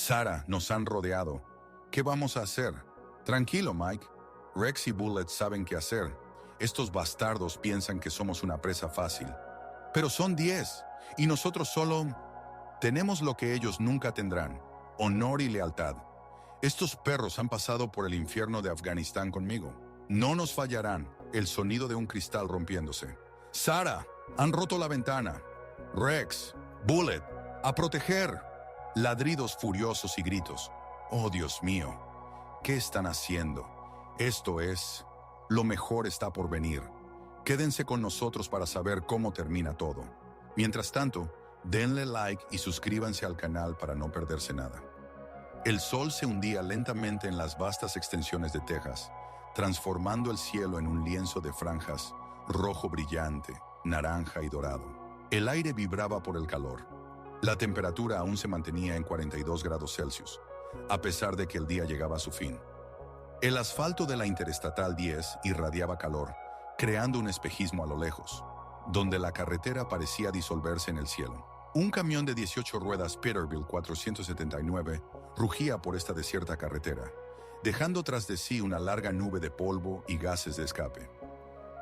Sarah, nos han rodeado. ¿Qué vamos a hacer? Tranquilo, Mike. Rex y Bullet saben qué hacer. Estos bastardos piensan que somos una presa fácil. Pero son 10, y nosotros solo tenemos lo que ellos nunca tendrán: honor y lealtad. Estos perros han pasado por el infierno de Afganistán conmigo. No nos fallarán. El sonido de un cristal rompiéndose. Sarah, han roto la ventana. Rex, Bullet, a proteger. Ladridos furiosos y gritos. Oh, Dios mío, ¿qué están haciendo? Esto es... Lo mejor está por venir. Quédense con nosotros para saber cómo termina todo. Mientras tanto, denle like y suscríbanse al canal para no perderse nada. El sol se hundía lentamente en las vastas extensiones de Texas, transformando el cielo en un lienzo de franjas, rojo brillante, naranja y dorado. El aire vibraba por el calor. La temperatura aún se mantenía en 42 grados Celsius, a pesar de que el día llegaba a su fin. El asfalto de la Interestatal 10 irradiaba calor, creando un espejismo a lo lejos, donde la carretera parecía disolverse en el cielo. Un camión de 18 ruedas Peterbilt 479 rugía por esta desierta carretera, dejando tras de sí una larga nube de polvo y gases de escape.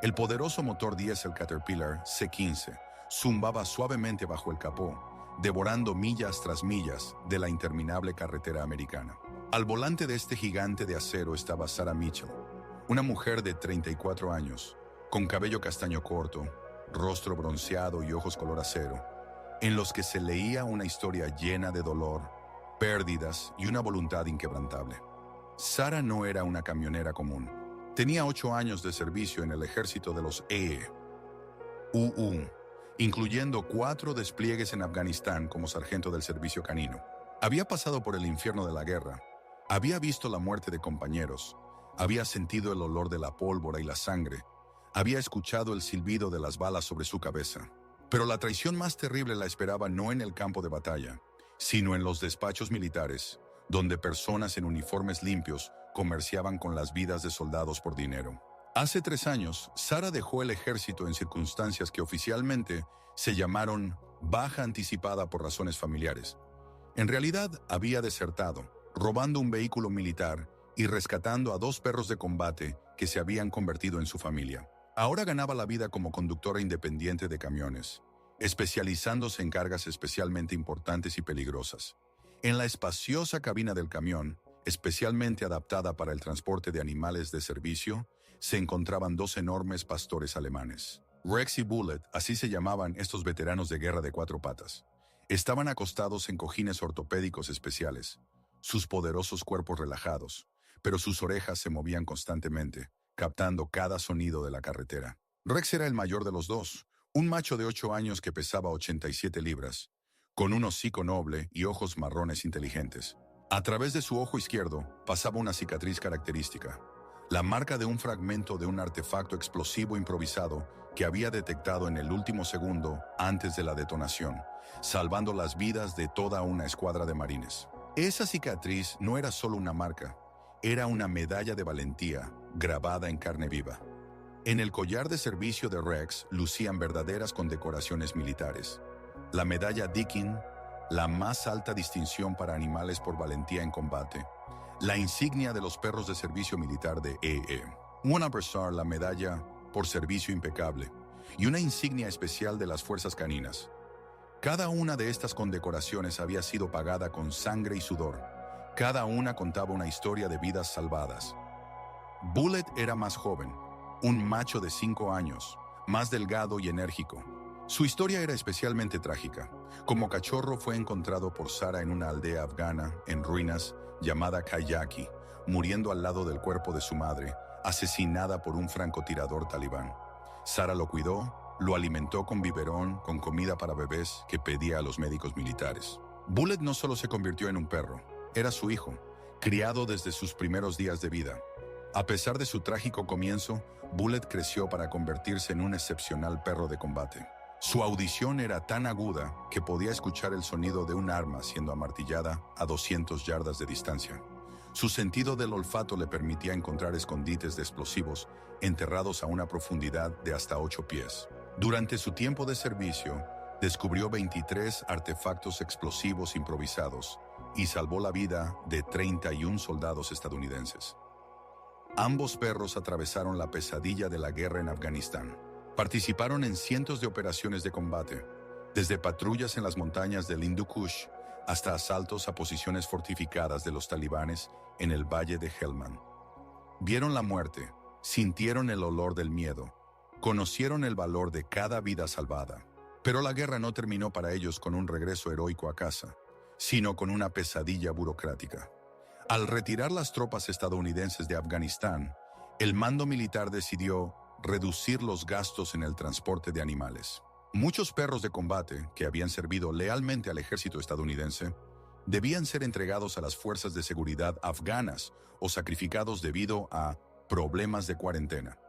El poderoso motor diésel Caterpillar C15 zumbaba suavemente bajo el capó, devorando millas tras millas de la interminable carretera americana. Al volante de este gigante de acero estaba Sarah Mitchell, una mujer de 34 años, con cabello castaño corto, rostro bronceado y ojos color acero, en los que se leía una historia llena de dolor, pérdidas y una voluntad inquebrantable. Sarah no era una camionera común. Tenía 8 años de servicio en el ejército de los EUU, incluyendo 4 despliegues en Afganistán como sargento del servicio canino. Había pasado por el infierno de la guerra, había visto la muerte de compañeros, había sentido el olor de la pólvora y la sangre, había escuchado el silbido de las balas sobre su cabeza. Pero la traición más terrible la esperaba no en el campo de batalla, sino en los despachos militares, donde personas en uniformes limpios comerciaban con las vidas de soldados por dinero. Hace 3 años, Sarah dejó el ejército en circunstancias que oficialmente se llamaron baja anticipada por razones familiares. En realidad, había desertado, robando un vehículo militar y rescatando a 2 perros de combate que se habían convertido en su familia. Ahora ganaba la vida como conductora independiente de camiones, especializándose en cargas especialmente importantes y peligrosas. En la espaciosa cabina del camión, especialmente adaptada para el transporte de animales de servicio, se encontraban 2 enormes pastores alemanes. Rex y Bullet, así se llamaban estos veteranos de guerra de 4 patas. Estaban acostados en cojines ortopédicos especiales, sus poderosos cuerpos relajados, pero sus orejas se movían constantemente, captando cada sonido de la carretera. Rex era el mayor de los 2, un macho de 8 años que pesaba 87 libras, con un hocico noble y ojos marrones inteligentes. A través de su ojo izquierdo pasaba una cicatriz característica, la marca de un fragmento de un artefacto explosivo improvisado que había detectado en el último segundo antes de la detonación, salvando las vidas de toda una escuadra de marines. Esa cicatriz no era solo una marca, era una medalla de valentía grabada en carne viva. En el collar de servicio de Rex lucían verdaderas condecoraciones militares. La medalla Dickin, la más alta distinción para animales por valentía en combate, la insignia de los perros de servicio militar de Una Bresar, la medalla por servicio impecable, y una insignia especial de las fuerzas caninas. Cada una de estas condecoraciones había sido pagada con sangre y sudor. Cada una contaba una historia de vidas salvadas. Bullet era más joven, un macho de 5 años, más delgado y enérgico. Su historia era especialmente trágica. Como cachorro fue encontrado por Sarah en una aldea afgana, en ruinas, llamada Kayaki, muriendo al lado del cuerpo de su madre, asesinada por un francotirador talibán. Sarah lo cuidó, lo alimentó con biberón, con comida para bebés que pedía a los médicos militares. Bullet no solo se convirtió en un perro, era su hijo, criado desde sus primeros días de vida. A pesar de su trágico comienzo, Bullet creció para convertirse en un excepcional perro de combate. Su audición era tan aguda que podía escuchar el sonido de un arma siendo amartillada a 200 yardas de distancia. Su sentido del olfato le permitía encontrar escondites de explosivos enterrados a una profundidad de hasta 8 pies. Durante su tiempo de servicio, descubrió 23 artefactos explosivos improvisados, y salvó la vida de 31 soldados estadounidenses. Ambos perros atravesaron la pesadilla de la guerra en Afganistán. Participaron en cientos de operaciones de combate, desde patrullas en las montañas del Hindu Kush hasta asaltos a posiciones fortificadas de los talibanes en el valle de Helmand. Vieron la muerte, sintieron el olor del miedo, conocieron el valor de cada vida salvada. Pero la guerra no terminó para ellos con un regreso heroico a casa, sino con una pesadilla burocrática. Al retirar las tropas estadounidenses de Afganistán, el mando militar decidió reducir los gastos en el transporte de animales. Muchos perros de combate, que habían servido lealmente al ejército estadounidense, debían ser entregados a las fuerzas de seguridad afganas o sacrificados debido a problemas de cuarentena.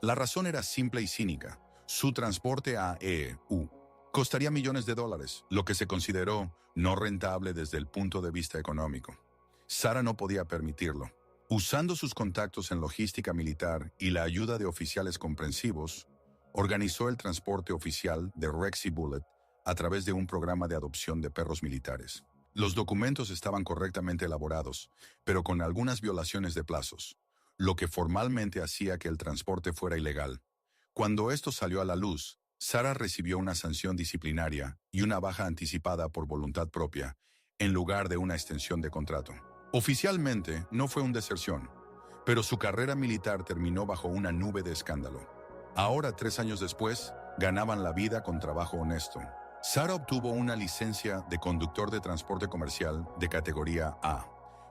La razón era simple y cínica. Su transporte a EU costaría millones de dólares, lo que se consideró no rentable desde el punto de vista económico. Sarah no podía permitirlo. Usando sus contactos en logística militar y la ayuda de oficiales comprensivos, organizó el transporte oficial de Rex y Bullet a través de un programa de adopción de perros militares. Los documentos estaban correctamente elaborados, pero con algunas violaciones de plazos, lo que formalmente hacía que el transporte fuera ilegal. Cuando esto salió a la luz, Sarah recibió una sanción disciplinaria y una baja anticipada por voluntad propia, en lugar de una extensión de contrato. Oficialmente, no fue una deserción, pero su carrera militar terminó bajo una nube de escándalo. Ahora, 3 años después, ganaban la vida con trabajo honesto. Sarah obtuvo una licencia de conductor de transporte comercial de categoría A,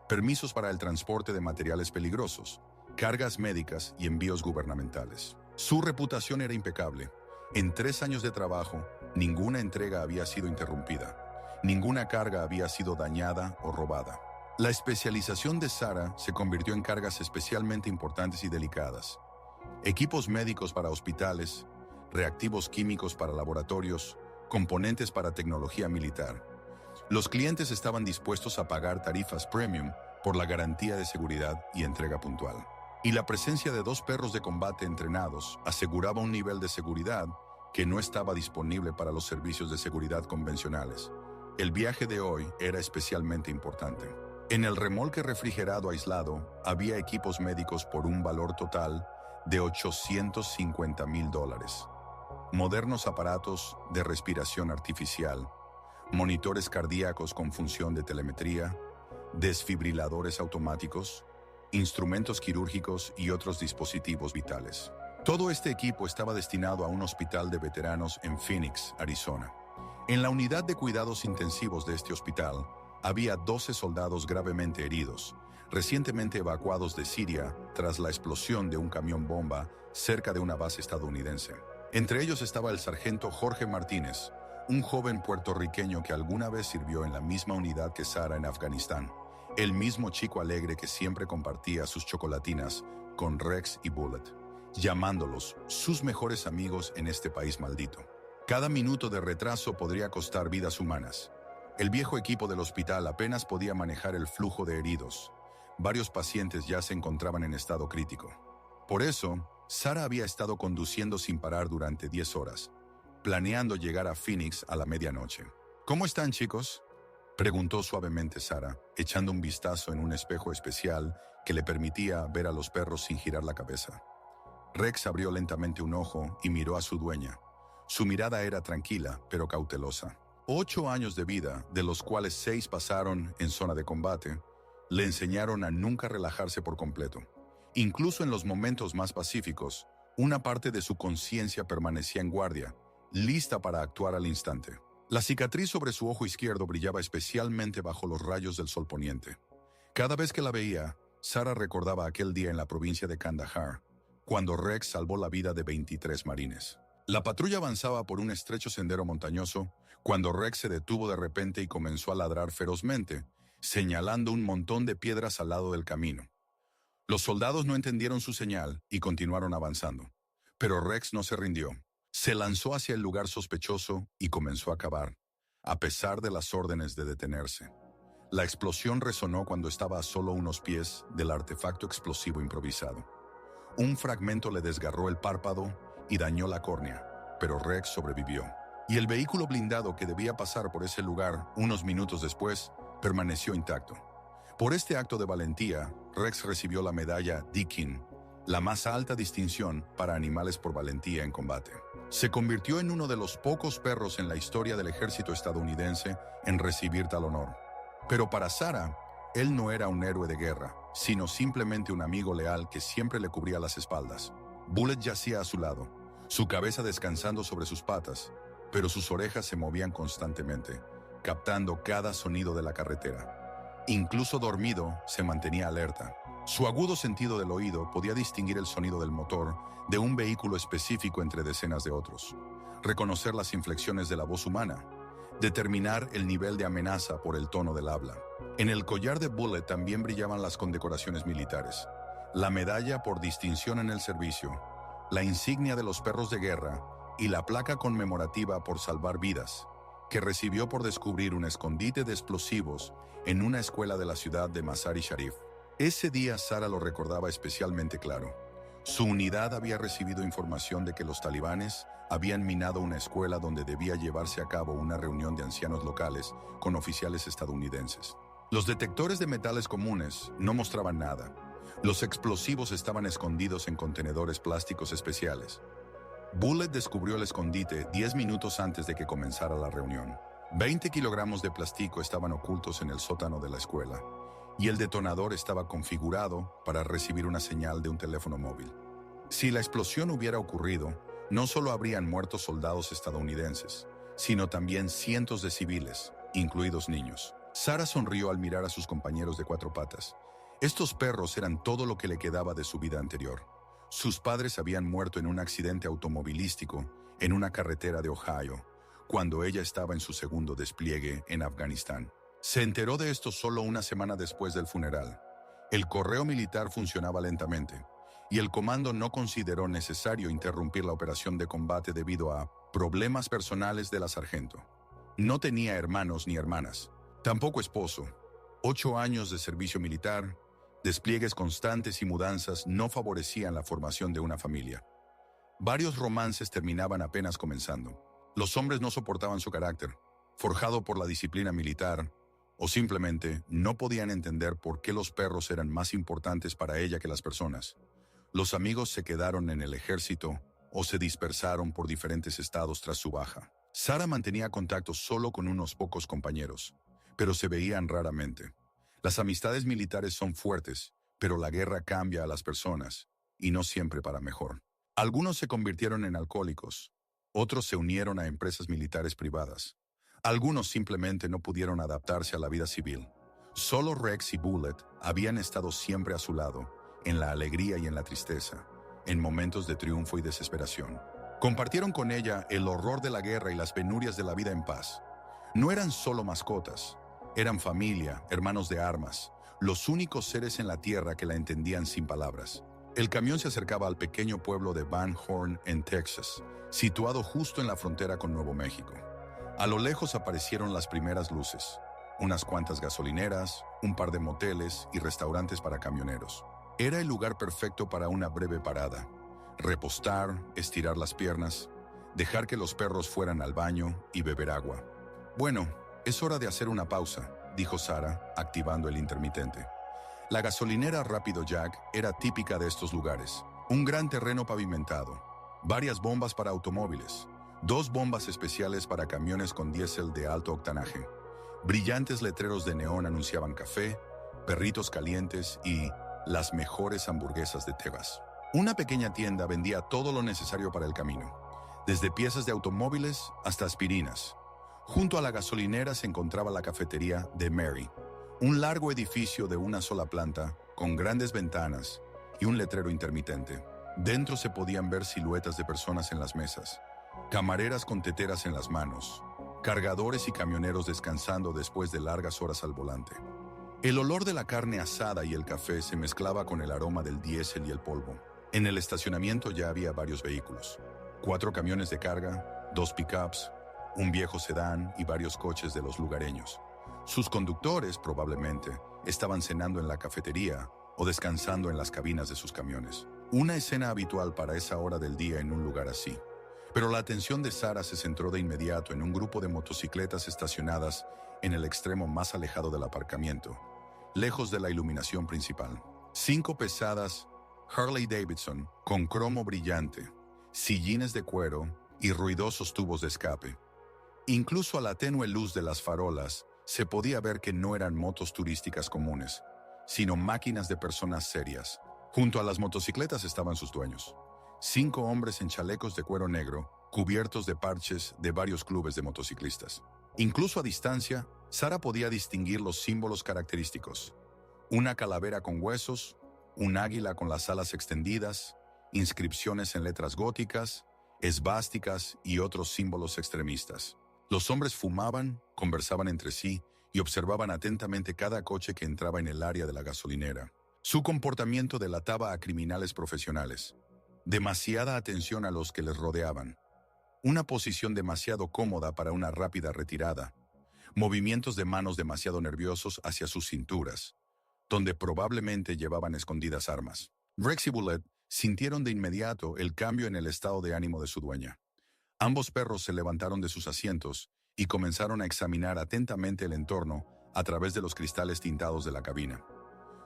permisos para el transporte de materiales peligrosos, cargas médicas y envíos gubernamentales. Su reputación era impecable. En 3 años de trabajo, ninguna entrega había sido interrumpida. Ninguna carga había sido dañada o robada. La especialización de Sarah se convirtió en cargas especialmente importantes y delicadas. Equipos médicos para hospitales, reactivos químicos para laboratorios, componentes para tecnología militar. Los clientes estaban dispuestos a pagar tarifas premium por la garantía de seguridad y entrega puntual. Y la presencia de 2 perros de combate entrenados aseguraba un nivel de seguridad que no estaba disponible para los servicios de seguridad convencionales. El viaje de hoy era especialmente importante. En el remolque refrigerado aislado había equipos médicos por un valor total de $850,000. Modernos aparatos de respiración artificial, monitores cardíacos con función de telemetría, desfibriladores automáticos, instrumentos quirúrgicos y otros dispositivos vitales. Todo este equipo estaba destinado a un hospital de veteranos en Phoenix, Arizona. En la unidad de cuidados intensivos de este hospital, había 12 soldados gravemente heridos, recientemente evacuados de Siria tras la explosión de un camión bomba cerca de una base estadounidense. Entre ellos estaba el sargento Jorge Martínez, un joven puertorriqueño que alguna vez sirvió en la misma unidad que Sarah en Afganistán, el mismo chico alegre que siempre compartía sus chocolatinas con Rex y Bullet, llamándolos sus mejores amigos en este país maldito. Cada minuto de retraso podría costar vidas humanas. El viejo equipo del hospital apenas podía manejar el flujo de heridos. Varios pacientes ya se encontraban en estado crítico. Por eso, Sarah había estado conduciendo sin parar durante 10 horas, planeando llegar a Phoenix a la medianoche. ¿Cómo están, chicos?, preguntó suavemente Sarah, echando un vistazo en un espejo especial que le permitía ver a los perros sin girar la cabeza. Rex abrió lentamente un ojo y miró a su dueña. Su mirada era tranquila, pero cautelosa. 8 años de vida, de los cuales 6 pasaron en zona de combate, le enseñaron a nunca relajarse por completo. Incluso en los momentos más pacíficos, una parte de su conciencia permanecía en guardia, lista para actuar al instante. La cicatriz sobre su ojo izquierdo brillaba especialmente bajo los rayos del sol poniente. Cada vez que la veía, Sarah recordaba aquel día en la provincia de Kandahar, cuando Rex salvó la vida de 23 marines. La patrulla avanzaba por un estrecho sendero montañoso, cuando Rex se detuvo de repente y comenzó a ladrar ferozmente, señalando un montón de piedras al lado del camino. Los soldados no entendieron su señal y continuaron avanzando. Pero Rex no se rindió. Se lanzó hacia el lugar sospechoso y comenzó a cavar, a pesar de las órdenes de detenerse. La explosión resonó cuando estaba a solo unos pies del artefacto explosivo improvisado. Un fragmento le desgarró el párpado y dañó la córnea, pero Rex sobrevivió. Y el vehículo blindado que debía pasar por ese lugar unos minutos después permaneció intacto. Por este acto de valentía, Rex recibió la medalla Deakin, la más alta distinción para animales por valentía en combate. Se convirtió en uno de los pocos perros en la historia del ejército estadounidense en recibir tal honor. Pero para Sarah, él no era un héroe de guerra, sino simplemente un amigo leal que siempre le cubría las espaldas. Bullet yacía a su lado, su cabeza descansando sobre sus patas, pero sus orejas se movían constantemente, captando cada sonido de la carretera. Incluso dormido, se mantenía alerta. Su agudo sentido del oído podía distinguir el sonido del motor de un vehículo específico entre decenas de otros, reconocer las inflexiones de la voz humana, determinar el nivel de amenaza por el tono del habla. En el collar de Bullet también brillaban las condecoraciones militares, la medalla por distinción en el servicio, la insignia de los perros de guerra y la placa conmemorativa por salvar vidas, que recibió por descubrir un escondite de explosivos en una escuela de la ciudad de Mazar-i-Sharif. Ese día Sarah lo recordaba especialmente claro. Su unidad había recibido información de que los talibanes habían minado una escuela donde debía llevarse a cabo una reunión de ancianos locales con oficiales estadounidenses. Los detectores de metales comunes no mostraban nada. Los explosivos estaban escondidos en contenedores plásticos especiales. Bullet descubrió el escondite 10 minutos antes de que comenzara la reunión. 20 kilogramos de plástico estaban ocultos en el sótano de la escuela, y el detonador estaba configurado para recibir una señal de un teléfono móvil. Si la explosión hubiera ocurrido, no solo habrían muerto soldados estadounidenses, sino también cientos de civiles, incluidos niños. Sarah sonrió al mirar a sus compañeros de cuatro patas. Estos perros eran todo lo que le quedaba de su vida anterior. Sus padres habían muerto en un accidente automovilístico en una carretera de Ohio, cuando ella estaba en su segundo despliegue en Afganistán. Se enteró de esto solo una semana después del funeral. El correo militar funcionaba lentamente, y el comando no consideró necesario interrumpir la operación de combate debido a problemas personales de la sargento. No tenía hermanos ni hermanas, tampoco esposo. 8 años de servicio militar, despliegues constantes y mudanzas no favorecían la formación de una familia. Varios romances terminaban apenas comenzando. Los hombres no soportaban su carácter, forjado por la disciplina militar, o simplemente no podían entender por qué los perros eran más importantes para ella que las personas. Los amigos se quedaron en el ejército o se dispersaron por diferentes estados tras su baja. Sarah mantenía contacto solo con unos pocos compañeros, pero se veían raramente. Las amistades militares son fuertes, pero la guerra cambia a las personas, y no siempre para mejor. Algunos se convirtieron en alcohólicos, otros se unieron a empresas militares privadas. Algunos simplemente no pudieron adaptarse a la vida civil. Solo Rex y Bullet habían estado siempre a su lado, en la alegría y en la tristeza, en momentos de triunfo y desesperación. Compartieron con ella el horror de la guerra y las penurias de la vida en paz. No eran solo mascotas, eran familia, hermanos de armas, los únicos seres en la tierra que la entendían sin palabras. El camión se acercaba al pequeño pueblo de Van Horn, en Texas, situado justo en la frontera con Nuevo México. A lo lejos aparecieron las primeras luces, unas cuantas gasolineras, un par de moteles y restaurantes para camioneros. Era el lugar perfecto para una breve parada. Repostar, estirar las piernas, dejar que los perros fueran al baño y beber agua. Bueno, es hora de hacer una pausa, dijo Sarah, activando el intermitente. La gasolinera Rápido Jack era típica de estos lugares. Un gran terreno pavimentado, varias bombas para automóviles, 2 bombas especiales para camiones con diésel de alto octanaje. Brillantes letreros de neón anunciaban café, perritos calientes y las mejores hamburguesas de Texas. Una pequeña tienda vendía todo lo necesario para el camino, desde piezas de automóviles hasta aspirinas. Junto a la gasolinera se encontraba la cafetería de Mary, un largo edificio de una sola planta, con grandes ventanas y un letrero intermitente. Dentro se podían ver siluetas de personas en las mesas, camareras con teteras en las manos, cargadores y camioneros descansando después de largas horas al volante. El olor de la carne asada y el café se mezclaba con el aroma del diésel y el polvo. En el estacionamiento ya había varios vehículos, 4 camiones de carga, 2 pickups, un viejo sedán y varios coches de los lugareños. Sus conductores, probablemente, estaban cenando en la cafetería o descansando en las cabinas de sus camiones. Una escena habitual para esa hora del día en un lugar así. Pero la atención de Sarah se centró de inmediato en un grupo de motocicletas estacionadas en el extremo más alejado del aparcamiento, lejos de la iluminación principal. 5 pesadas Harley Davidson con cromo brillante, sillines de cuero y ruidosos tubos de escape. Incluso a la tenue luz de las farolas, se podía ver que no eran motos turísticas comunes, sino máquinas de personas serias. Junto a las motocicletas estaban sus dueños. 5 hombres en chalecos de cuero negro, cubiertos de parches de varios clubes de motociclistas. Incluso a distancia, Sara podía distinguir los símbolos característicos. Una calavera con huesos, un águila con las alas extendidas, inscripciones en letras góticas, esvásticas y otros símbolos extremistas. Los hombres fumaban, conversaban entre sí y observaban atentamente cada coche que entraba en el área de la gasolinera. Su comportamiento delataba a criminales profesionales. Demasiada atención a los que les rodeaban. Una posición demasiado cómoda para una rápida retirada. Movimientos de manos demasiado nerviosos hacia sus cinturas, donde probablemente llevaban escondidas armas. Rex y Bullet sintieron de inmediato el cambio en el estado de ánimo de su dueña. Ambos perros se levantaron de sus asientos y comenzaron a examinar atentamente el entorno a través de los cristales tintados de la cabina.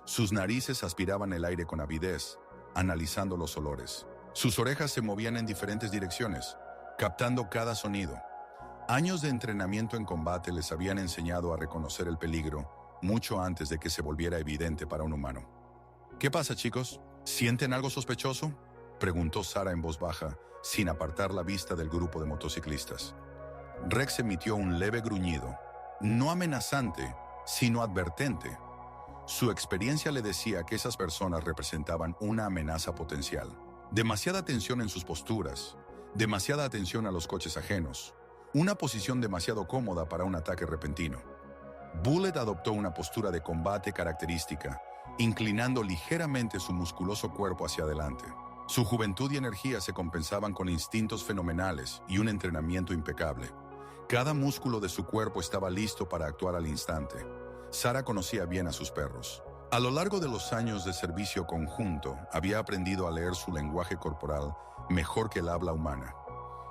Sus narices aspiraban el aire con avidez, analizando los olores. Sus orejas se movían en diferentes direcciones, captando cada sonido. Años de entrenamiento en combate les habían enseñado a reconocer el peligro mucho antes de que se volviera evidente para un humano. ¿Qué pasa, chicos? ¿Sienten algo sospechoso?, preguntó Sara en voz baja, sin apartar la vista del grupo de motociclistas. Rex emitió un leve gruñido, no amenazante, sino advertente. Su experiencia le decía que esas personas representaban una amenaza potencial. Demasiada tensión en sus posturas, demasiada atención a los coches ajenos, una posición demasiado cómoda para un ataque repentino. Bullet adoptó una postura de combate característica, inclinando ligeramente su musculoso cuerpo hacia adelante. Su juventud y energía se compensaban con instintos fenomenales y un entrenamiento impecable. Cada músculo de su cuerpo estaba listo para actuar al instante. Sara conocía bien a sus perros. A lo largo de los años de servicio conjunto, había aprendido a leer su lenguaje corporal mejor que el habla humana.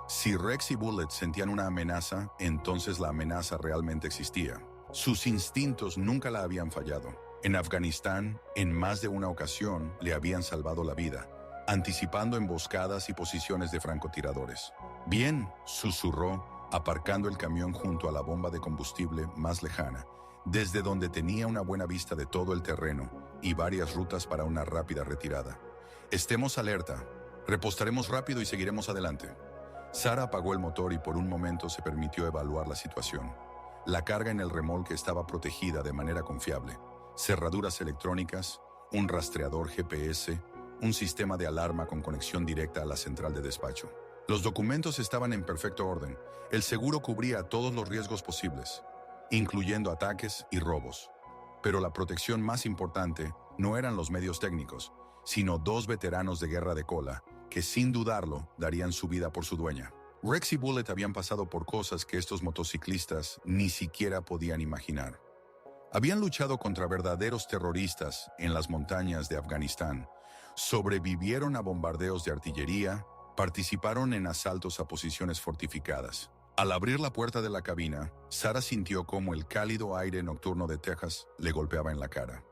Si Rex y Bullet sentían una amenaza, entonces la amenaza realmente existía. Sus instintos nunca la habían fallado. En Afganistán, en más de una ocasión, le habían salvado la vida, anticipando emboscadas y posiciones de francotiradores. Bien, susurró, aparcando el camión junto a la bomba de combustible más lejana, desde donde tenía una buena vista de todo el terreno y varias rutas para una rápida retirada. Estemos alerta, repostaremos rápido y seguiremos adelante. Sara apagó el motor y por un momento se permitió evaluar la situación. La carga en el remolque estaba protegida de manera confiable. Cerraduras electrónicas, un rastreador GPS, un sistema de alarma con conexión directa a la central de despacho. Los documentos estaban en perfecto orden. El seguro cubría todos los riesgos posibles, incluyendo ataques y robos. Pero la protección más importante no eran los medios técnicos, sino 2 veteranos de guerra de cola que sin dudarlo darían su vida por su dueña. Rex y Bullet habían pasado por cosas que estos motociclistas ni siquiera podían imaginar. Habían luchado contra verdaderos terroristas en las montañas de Afganistán, sobrevivieron a bombardeos de artillería, participaron en asaltos a posiciones fortificadas. Al abrir la puerta de la cabina, Sara sintió cómo el cálido aire nocturno de Texas le golpeaba en la cara.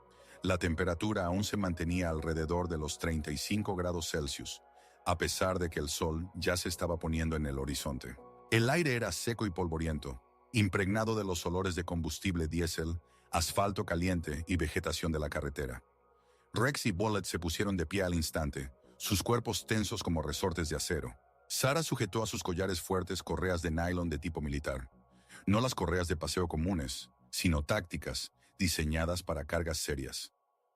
La temperatura aún se mantenía alrededor de los 35 grados Celsius, a pesar de que el sol ya se estaba poniendo en el horizonte. El aire era seco y polvoriento, impregnado de los olores de combustible diésel, asfalto caliente y vegetación de la carretera. Rex y Bullet se pusieron de pie al instante, sus cuerpos tensos como resortes de acero. Sara sujetó a sus collares fuertes correas de nylon de tipo militar. No las correas de paseo comunes, sino tácticas, diseñadas para cargas serias.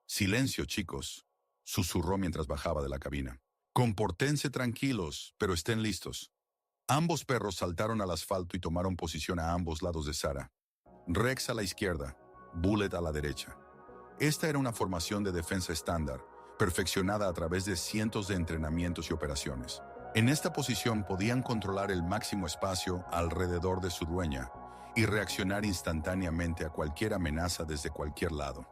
«Silencio, chicos», susurró mientras bajaba de la cabina. «Compórtense tranquilos, pero estén listos». Ambos perros saltaron al asfalto y tomaron posición a ambos lados de Sara. Rex a la izquierda, Bullet a la derecha. Esta era una formación de defensa estándar, perfeccionada a través de cientos de entrenamientos y operaciones. En esta posición podían controlar el máximo espacio alrededor de su dueña y reaccionar instantáneamente a cualquier amenaza desde cualquier lado.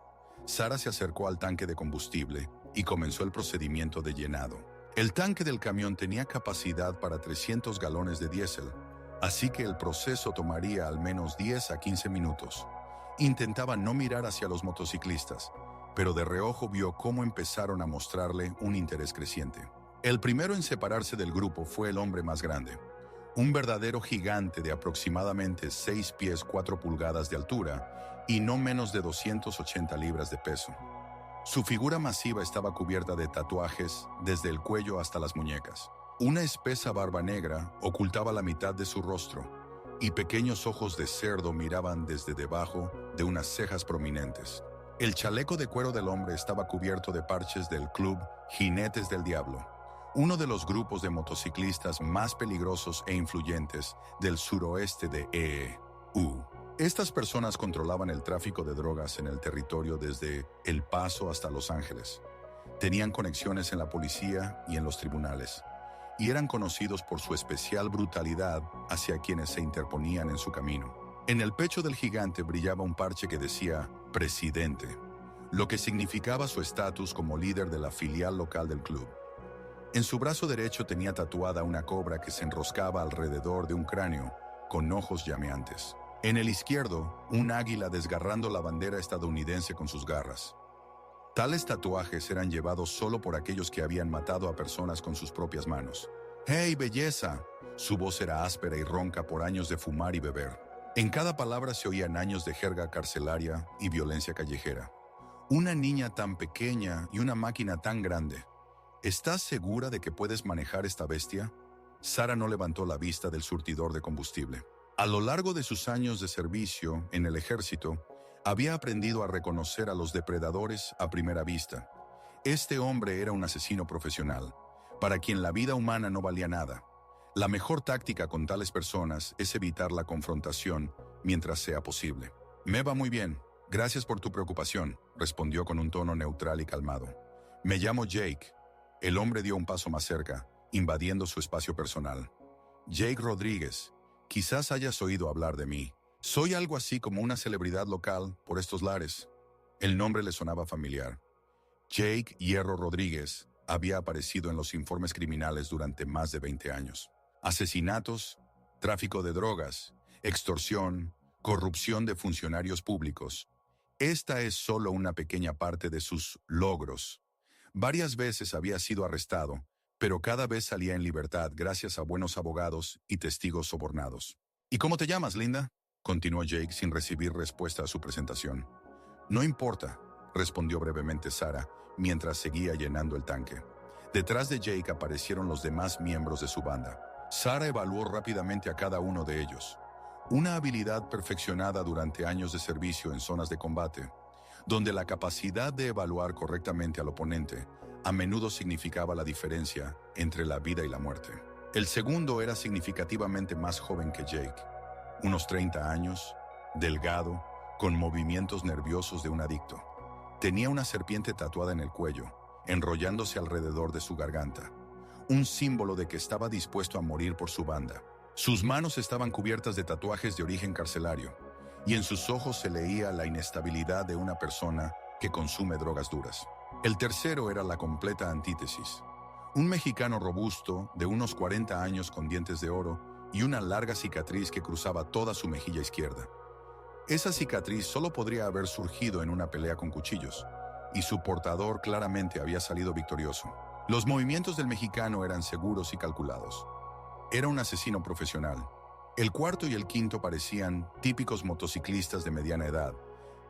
Sara se acercó al tanque de combustible y comenzó el procedimiento de llenado. El tanque del camión tenía capacidad para 300 galones de diésel, así que el proceso tomaría al menos 10 a 15 minutos. Intentaba no mirar hacia los motociclistas, pero de reojo vio cómo empezaron a mostrarle un interés creciente. El primero en separarse del grupo fue el hombre más grande, un verdadero gigante de aproximadamente 6 pies 4 pulgadas de altura y no menos de 280 libras de peso. Su figura masiva estaba cubierta de tatuajes desde el cuello hasta las muñecas. Una espesa barba negra ocultaba la mitad de su rostro y pequeños ojos de cerdo miraban desde debajo de unas cejas prominentes. El chaleco de cuero del hombre estaba cubierto de parches del club Jinetes del Diablo, uno de los grupos de motociclistas más peligrosos e influyentes del suroeste de EU. Estas personas controlaban el tráfico de drogas en el territorio desde El Paso hasta Los Ángeles. Tenían conexiones en la policía y en los tribunales, y eran conocidos por su especial brutalidad hacia quienes se interponían en su camino. En el pecho del gigante brillaba un parche que decía «Presidente», lo que significaba su estatus como líder de la filial local del club. En su brazo derecho tenía tatuada una cobra que se enroscaba alrededor de un cráneo, con ojos llameantes. En el izquierdo, un águila desgarrando la bandera estadounidense con sus garras. Tales tatuajes eran llevados solo por aquellos que habían matado a personas con sus propias manos. ¡Hey, belleza! Su voz era áspera y ronca por años de fumar y beber. En cada palabra se oían años de jerga carcelaria y violencia callejera. Una niña tan pequeña y una máquina tan grande. ¿Estás segura de que puedes manejar esta bestia? Sara no levantó la vista del surtidor de combustible. A lo largo de sus años de servicio en el ejército, había aprendido a reconocer a los depredadores a primera vista. Este hombre era un asesino profesional, para quien la vida humana no valía nada. La mejor táctica con tales personas es evitar la confrontación mientras sea posible. Me va muy bien. Gracias por tu preocupación, respondió con un tono neutral y calmado. Me llamo Jake. El hombre dio un paso más cerca, invadiendo su espacio personal. Jake Rodríguez, quizás hayas oído hablar de mí. Soy algo así como una celebridad local por estos lares. El nombre le sonaba familiar. Jake Hierro Rodríguez había aparecido en los informes criminales durante más de 20 años. Asesinatos, tráfico de drogas, extorsión, corrupción de funcionarios públicos. Esta es solo una pequeña parte de sus logros. Varias veces había sido arrestado, pero cada vez salía en libertad gracias a buenos abogados y testigos sobornados. ¿Y cómo te llamas, linda?, continuó Jake sin recibir respuesta a su presentación. No importa, respondió brevemente Sara, mientras seguía llenando el tanque. Detrás de Jake aparecieron los demás miembros de su banda. Sara evaluó rápidamente a cada uno de ellos. Una habilidad perfeccionada durante años de servicio en zonas de combate, donde la capacidad de evaluar correctamente al oponente a menudo significaba la diferencia entre la vida y la muerte. El segundo era significativamente más joven que Jake, unos 30 años, delgado, con movimientos nerviosos de un adicto. Tenía una serpiente tatuada en el cuello, enrollándose alrededor de su garganta, un símbolo de que estaba dispuesto a morir por su banda. Sus manos estaban cubiertas de tatuajes de origen carcelario, y en sus ojos se leía la inestabilidad de una persona que consume drogas duras. El tercero era la completa antítesis. Un mexicano robusto, de unos 40 años con dientes de oro y una larga cicatriz que cruzaba toda su mejilla izquierda. Esa cicatriz solo podría haber surgido en una pelea con cuchillos, y su portador claramente había salido victorioso. Los movimientos del mexicano eran seguros y calculados. Era un asesino profesional. El cuarto y el quinto parecían típicos motociclistas de mediana edad,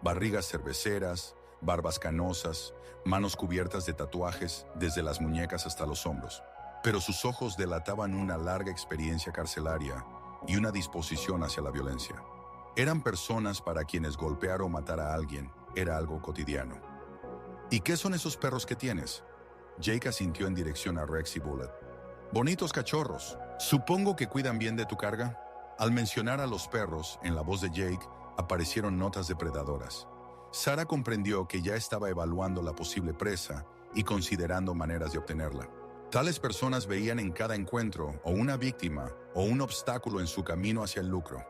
barrigas cerveceras, barbas canosas, manos cubiertas de tatuajes desde las muñecas hasta los hombros. Pero sus ojos delataban una larga experiencia carcelaria y una disposición hacia la violencia. Eran personas para quienes golpear o matar a alguien era algo cotidiano. ¿Y qué son esos perros que tienes? Jake asintió en dirección a Rex y Bullet. Bonitos cachorros. Supongo que cuidan bien de tu carga. Al mencionar a los perros, en la voz de Jake aparecieron notas depredadoras. Sara comprendió que ya estaba evaluando la posible presa y considerando maneras de obtenerla. Tales personas veían en cada encuentro o una víctima o un obstáculo en su camino hacia el lucro.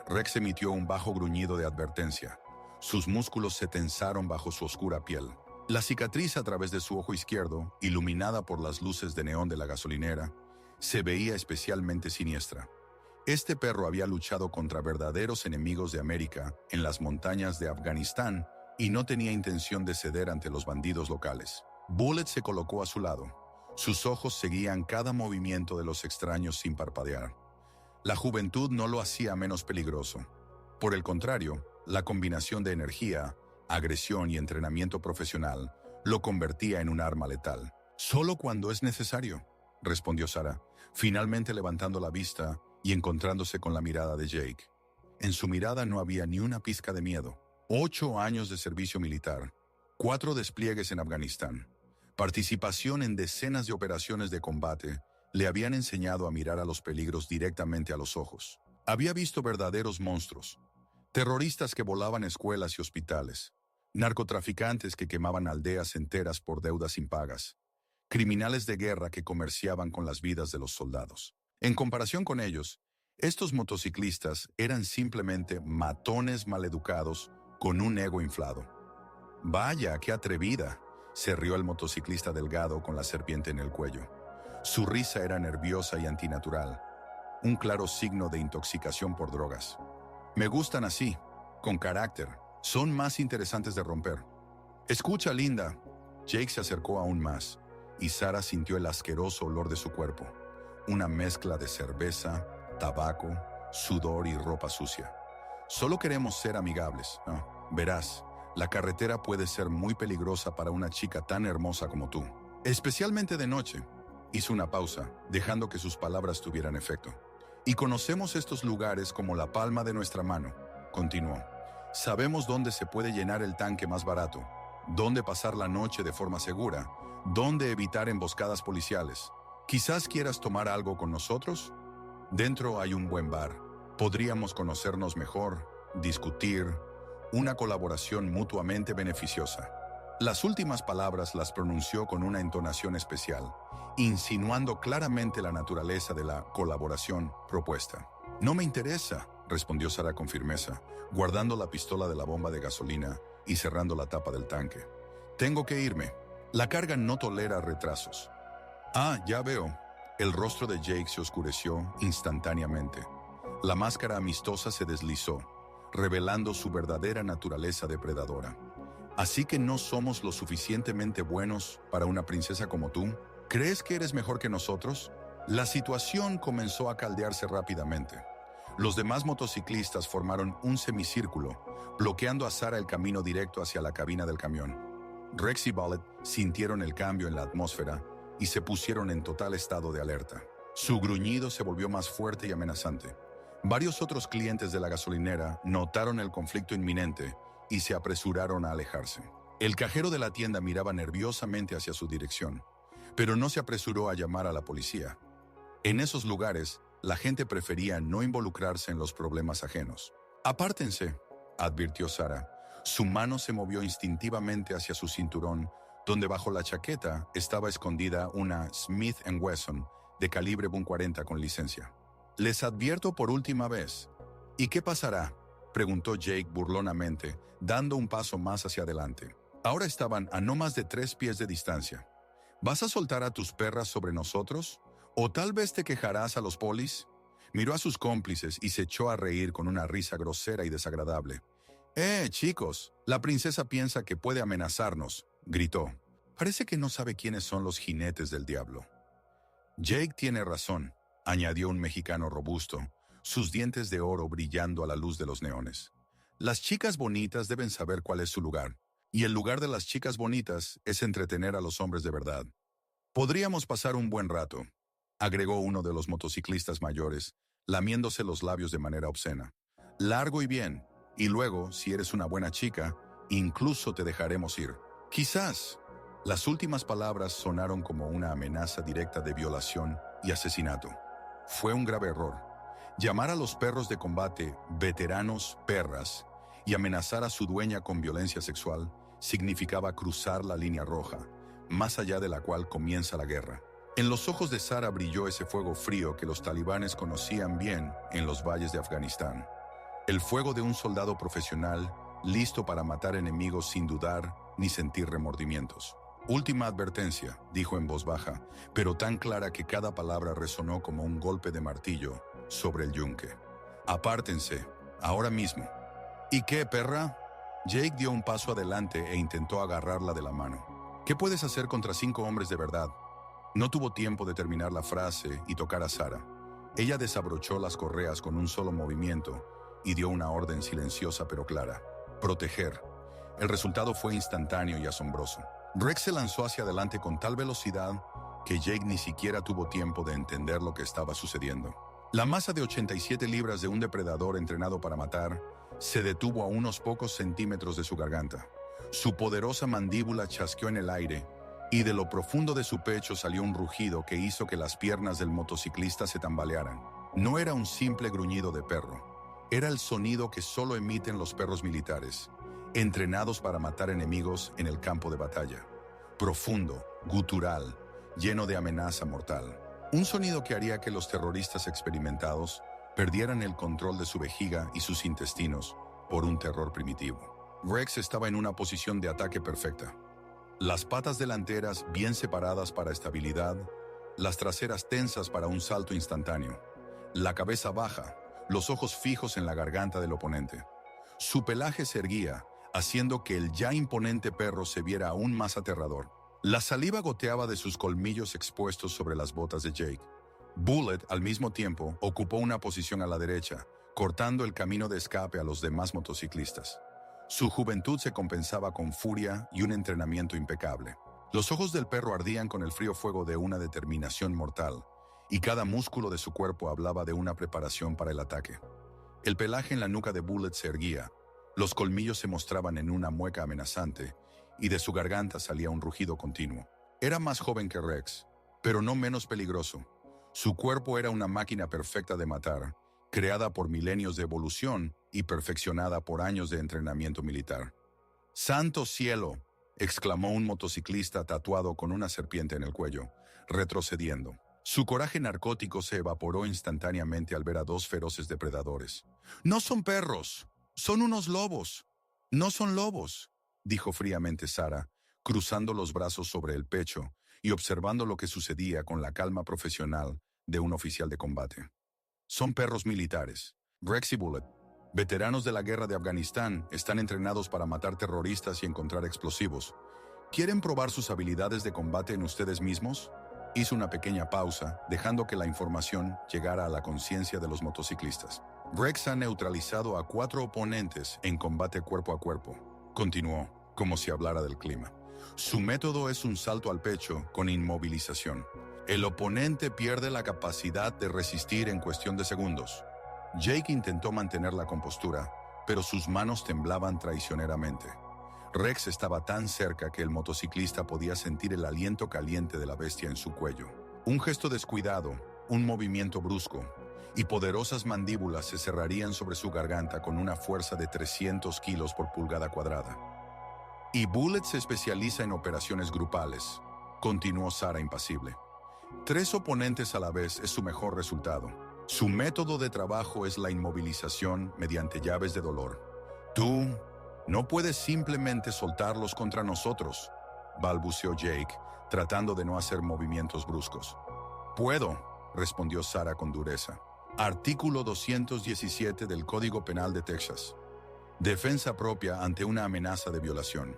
Rex emitió un bajo gruñido de advertencia. Sus músculos se tensaron bajo su oscura piel. La cicatriz a través de su ojo izquierdo, iluminada por las luces de neón de la gasolinera, se veía especialmente siniestra. Este perro había luchado contra verdaderos enemigos de América en las montañas de Afganistán y no tenía intención de ceder ante los bandidos locales. Bullet se colocó a su lado. Sus ojos seguían cada movimiento de los extraños sin parpadear. La juventud no lo hacía menos peligroso. Por el contrario, la combinación de energía, agresión y entrenamiento profesional lo convertía en un arma letal. «Solo cuando es necesario», respondió Sarah, finalmente levantando la vista y encontrándose con la mirada de Jake. En su mirada no había ni una pizca de miedo. 8 años de servicio militar, 4 despliegues en Afganistán, participación en decenas de operaciones de combate, le habían enseñado a mirar a los peligros directamente a los ojos. Había visto verdaderos monstruos, terroristas que volaban escuelas y hospitales, narcotraficantes que quemaban aldeas enteras por deudas impagas, criminales de guerra que comerciaban con las vidas de los soldados. En comparación con ellos, estos motociclistas eran simplemente matones maleducados con un ego inflado. «Vaya, qué atrevida», se rió el motociclista delgado con la serpiente en el cuello. Su risa era nerviosa y antinatural, un claro signo de intoxicación por drogas. «Me gustan así, con carácter. Son más interesantes de romper». «Escucha, linda». Jake se acercó aún más, y Sarah sintió el asqueroso olor de su cuerpo, una mezcla de cerveza, tabaco, sudor y ropa sucia. «Solo queremos ser amigables. Verás, la carretera puede ser muy peligrosa para una chica tan hermosa como tú, especialmente de noche». Hizo una pausa, dejando que sus palabras tuvieran efecto. «Y conocemos estos lugares como la palma de nuestra mano», continuó. «Sabemos dónde se puede llenar el tanque más barato, dónde pasar la noche de forma segura, dónde evitar emboscadas policiales. Quizás quieras tomar algo con nosotros. Dentro hay un buen bar. Podríamos conocernos mejor, discutir, una colaboración mutuamente beneficiosa». Las últimas palabras las pronunció con una entonación especial, insinuando claramente la naturaleza de la colaboración propuesta. «No me interesa», respondió Sarah con firmeza, guardando la pistola de la bomba de gasolina y cerrando la tapa del tanque. «Tengo que irme. La carga no tolera retrasos». «Ah, ya veo». El rostro de Jake se oscureció instantáneamente. La máscara amistosa se deslizó, revelando su verdadera naturaleza depredadora. «¿Así que no somos lo suficientemente buenos para una princesa como tú? ¿Crees que eres mejor que nosotros?» La situación comenzó a caldearse rápidamente. Los demás motociclistas formaron un semicírculo, bloqueando a Sarah el camino directo hacia la cabina del camión. Rex y Bullet sintieron el cambio en la atmósfera y se pusieron en total estado de alerta. Su gruñido se volvió más fuerte y amenazante. Varios otros clientes de la gasolinera notaron el conflicto inminente y se apresuraron a alejarse. El cajero de la tienda miraba nerviosamente hacia su dirección, pero no se apresuró a llamar a la policía. En esos lugares, la gente prefería no involucrarse en los problemas ajenos. «Apártense», advirtió Sarah. Su mano se movió instintivamente hacia su cinturón, donde bajo la chaqueta estaba escondida una Smith & Wesson de calibre .40 con licencia. «Les advierto por última vez». «¿Y qué pasará?», preguntó Jake burlonamente, dando un paso más hacia adelante. Ahora estaban a no más de 3 pies de distancia. «¿Vas a soltar a tus perras sobre nosotros? ¿O tal vez te quejarás a los polis?» Miró a sus cómplices y se echó a reír con una risa grosera y desagradable. Chicos, la princesa piensa que puede amenazarnos», gritó. «Parece que no sabe quiénes son los jinetes del diablo». «Jake tiene razón», añadió un mexicano robusto, sus dientes de oro brillando a la luz de los neones. «Las chicas bonitas deben saber cuál es su lugar, y el lugar de las chicas bonitas es entretener a los hombres de verdad. Podríamos pasar un buen rato», agregó uno de los motociclistas mayores, lamiéndose los labios de manera obscena. «Largo y bien, y luego, si eres una buena chica, incluso te dejaremos ir». «Quizás». Las últimas palabras sonaron como una amenaza directa de violación y asesinato. Fue un grave error. Llamar a los perros de combate veteranos perras y amenazar a su dueña con violencia sexual significaba cruzar la línea roja, más allá de la cual comienza la guerra. En los ojos de Sarah brilló ese fuego frío que los talibanes conocían bien en los valles de Afganistán. El fuego de un soldado profesional listo para matar enemigos sin dudar ni sentir remordimientos. Última advertencia, dijo en voz baja, pero tan clara que cada palabra resonó como un golpe de martillo sobre el yunque. Apártense, ahora mismo. ¿Y qué, perra? Jake dio un paso adelante e intentó agarrarla de la mano. ¿Qué puedes hacer contra 5 hombres de verdad? No tuvo tiempo de terminar la frase y tocar a Sarah. Ella desabrochó las correas con un solo movimiento y dio una orden silenciosa pero clara. Proteger. El resultado fue instantáneo y asombroso. Rex se lanzó hacia adelante con tal velocidad que Jake ni siquiera tuvo tiempo de entender lo que estaba sucediendo. La masa de 87 libras de un depredador entrenado para matar se detuvo a unos pocos centímetros de su garganta. Su poderosa mandíbula chasqueó en el aire y de lo profundo de su pecho salió un rugido que hizo que las piernas del motociclista se tambalearan. No era un simple gruñido de perro, era el sonido que solo emiten los perros militares, entrenados para matar enemigos en el campo de batalla. Profundo, gutural, lleno de amenaza mortal. Un sonido que haría que los terroristas experimentados perdieran el control de su vejiga y sus intestinos por un terror primitivo. Rex estaba en una posición de ataque perfecta. Las patas delanteras bien separadas para estabilidad, las traseras tensas para un salto instantáneo, la cabeza baja, los ojos fijos en la garganta del oponente. Su pelaje se erguía, haciendo que el ya imponente perro se viera aún más aterrador. La saliva goteaba de sus colmillos expuestos sobre las botas de Jake. Bullet, al mismo tiempo, ocupó una posición a la derecha, cortando el camino de escape a los demás motociclistas. Su juventud se compensaba con furia y un entrenamiento impecable. Los ojos del perro ardían con el frío fuego de una determinación mortal, y cada músculo de su cuerpo hablaba de una preparación para el ataque. El pelaje en la nuca de Bullet se erguía, los colmillos se mostraban en una mueca amenazante, y de su garganta salía un rugido continuo. Era más joven que Rex, pero no menos peligroso. Su cuerpo era una máquina perfecta de matar, creada por milenios de evolución y perfeccionada por años de entrenamiento militar. ¡Santo cielo!, exclamó un motociclista tatuado con una serpiente en el cuello, retrocediendo. Su coraje narcótico se evaporó instantáneamente al ver a 2 feroces depredadores. «¡No son perros! ¡Son unos lobos!». «No son lobos», dijo fríamente Sarah, cruzando los brazos sobre el pecho y observando lo que sucedía con la calma profesional de un oficial de combate. «Son perros militares. Rex y Bullet, veteranos de la guerra de Afganistán, están entrenados para matar terroristas y encontrar explosivos. ¿Quieren probar sus habilidades de combate en ustedes mismos?». Hizo una pequeña pausa, dejando que la información llegara a la conciencia de los motociclistas. «Rex ha neutralizado a 4 oponentes en combate cuerpo a cuerpo», continuó, como si hablara del clima. «Su método es un salto al pecho con inmovilización. El oponente pierde la capacidad de resistir en cuestión de segundos». Jake intentó mantener la compostura, pero sus manos temblaban traicioneramente. Rex estaba tan cerca que el motociclista podía sentir el aliento caliente de la bestia en su cuello. Un gesto descuidado, un movimiento brusco, y poderosas mandíbulas se cerrarían sobre su garganta con una fuerza de 300 kilos por pulgada cuadrada. «Y Bullet se especializa en operaciones grupales», continuó Sarah impasible. «3 oponentes a la vez es su mejor resultado. Su método de trabajo es la inmovilización mediante llaves de dolor. Tú no puedes simplemente soltarlos contra nosotros», balbuceó Jake, tratando de no hacer movimientos bruscos. «Puedo», respondió Sarah con dureza. Artículo 217 del Código Penal de Texas. Defensa propia ante una amenaza de violación.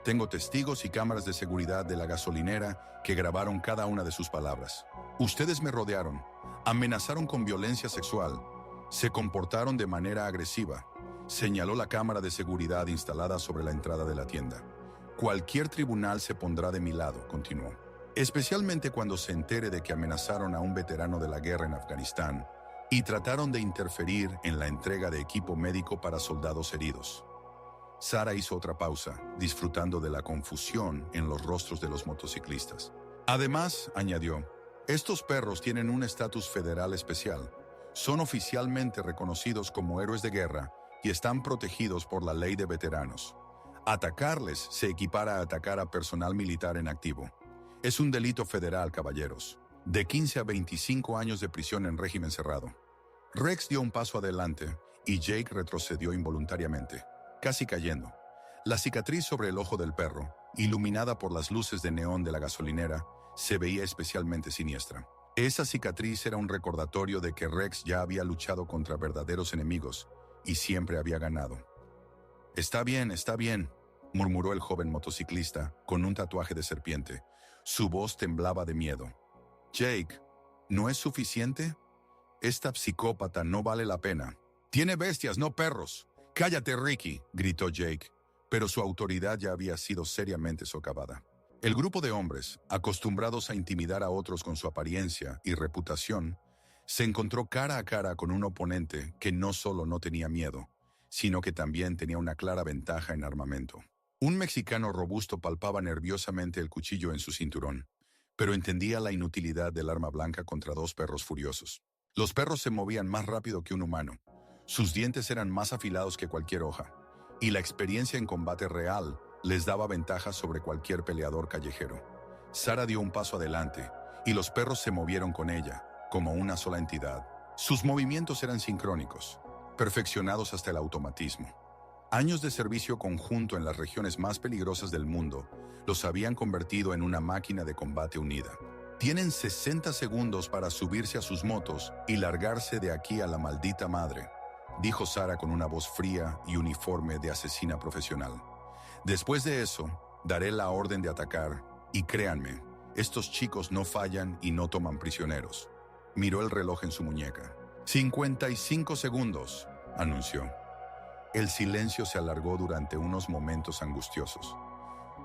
Tengo testigos y cámaras de seguridad de la gasolinera que grabaron cada una de sus palabras. Ustedes me rodearon, amenazaron con violencia sexual, se comportaron de manera agresiva, señaló la cámara de seguridad instalada sobre la entrada de la tienda. Cualquier tribunal se pondrá de mi lado, continuó. Especialmente cuando se entere de que amenazaron a un veterano de la guerra en Afganistán y trataron de interferir en la entrega de equipo médico para soldados heridos. Sarah hizo otra pausa, disfrutando de la confusión en los rostros de los motociclistas. Además, añadió, estos perros tienen un estatus federal especial. Son oficialmente reconocidos como héroes de guerra y están protegidos por la ley de veteranos. Atacarles se equipara a atacar a personal militar en activo. Es un delito federal, caballeros. De 15 a 25 años de prisión en régimen cerrado. Rex dio un paso adelante y Jake retrocedió involuntariamente, casi cayendo. La cicatriz sobre el ojo del perro, iluminada por las luces de neón de la gasolinera, se veía especialmente siniestra. Esa cicatriz era un recordatorio de que Rex ya había luchado contra verdaderos enemigos y siempre había ganado. Está bien, murmuró el joven motociclista con un tatuaje de serpiente. Su voz temblaba de miedo. Jake, ¿no es suficiente? Esta psicópata no vale la pena. Tiene bestias, no perros. Cállate, Ricky, gritó Jake, pero su autoridad ya había sido seriamente socavada. El grupo de hombres, acostumbrados a intimidar a otros con su apariencia y reputación, se encontró cara a cara con un oponente que no solo no tenía miedo, sino que también tenía una clara ventaja en armamento. Un mexicano robusto palpaba nerviosamente el cuchillo en su cinturón, pero entendía la inutilidad del arma blanca contra dos perros furiosos. Los perros se movían más rápido que un humano, sus dientes eran más afilados que cualquier hoja, y la experiencia en combate real les daba ventaja sobre cualquier peleador callejero. Sara dio un paso adelante, y los perros se movieron con ella, como una sola entidad. Sus movimientos eran sincrónicos, perfeccionados hasta el automatismo. Años de servicio conjunto en las regiones más peligrosas del mundo los habían convertido en una máquina de combate unida. Tienen 60 segundos para subirse a sus motos y largarse de aquí a la maldita madre, dijo Sara con una voz fría y uniforme de asesina profesional. Después de eso, daré la orden de atacar, y créanme, estos chicos no fallan y no toman prisioneros. Miró el reloj en su muñeca. 55 segundos, anunció. El silencio se alargó durante unos momentos angustiosos.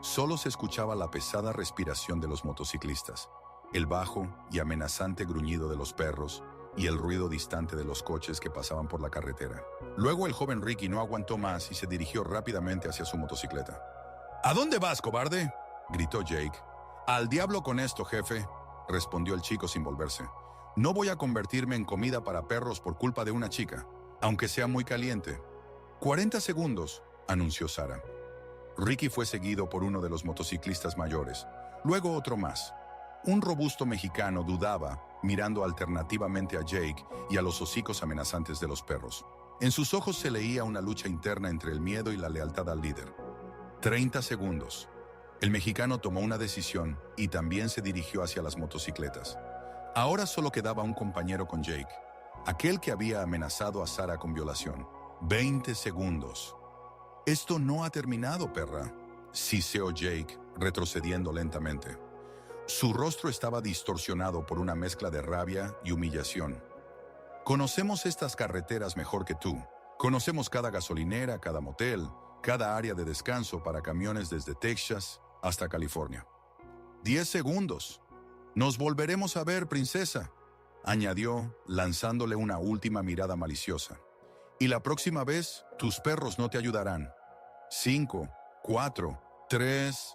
Solo se escuchaba la pesada respiración de los motociclistas, el bajo y amenazante gruñido de los perros y el ruido distante de los coches que pasaban por la carretera. Luego el joven Ricky no aguantó más y se dirigió rápidamente hacia su motocicleta. ¿A dónde vas, cobarde?, gritó Jake. Al diablo con esto, jefe, respondió el chico sin volverse. No voy a convertirme en comida para perros por culpa de una chica, aunque sea muy caliente. 40 segundos, anunció Sara. Ricky fue seguido por uno de los motociclistas mayores, luego otro más. Un robusto mexicano dudaba, mirando alternativamente a Jake y a los hocicos amenazantes de los perros. En sus ojos se leía una lucha interna entre el miedo y la lealtad al líder. 30 segundos. El mexicano tomó una decisión y también se dirigió hacia las motocicletas. Ahora solo quedaba un compañero con Jake, aquel que había amenazado a Sara con violación. 20 segundos. Esto no ha terminado, perra, siseó Jake, retrocediendo lentamente. Su rostro estaba distorsionado por una mezcla de rabia y humillación. Conocemos estas carreteras mejor que tú. Conocemos cada gasolinera, cada motel, cada área de descanso para camiones desde Texas hasta California. 10 segundos. Nos volveremos a ver, princesa, añadió, lanzándole una última mirada maliciosa. Y la próxima vez, tus perros no te ayudarán. 5, 4, 3...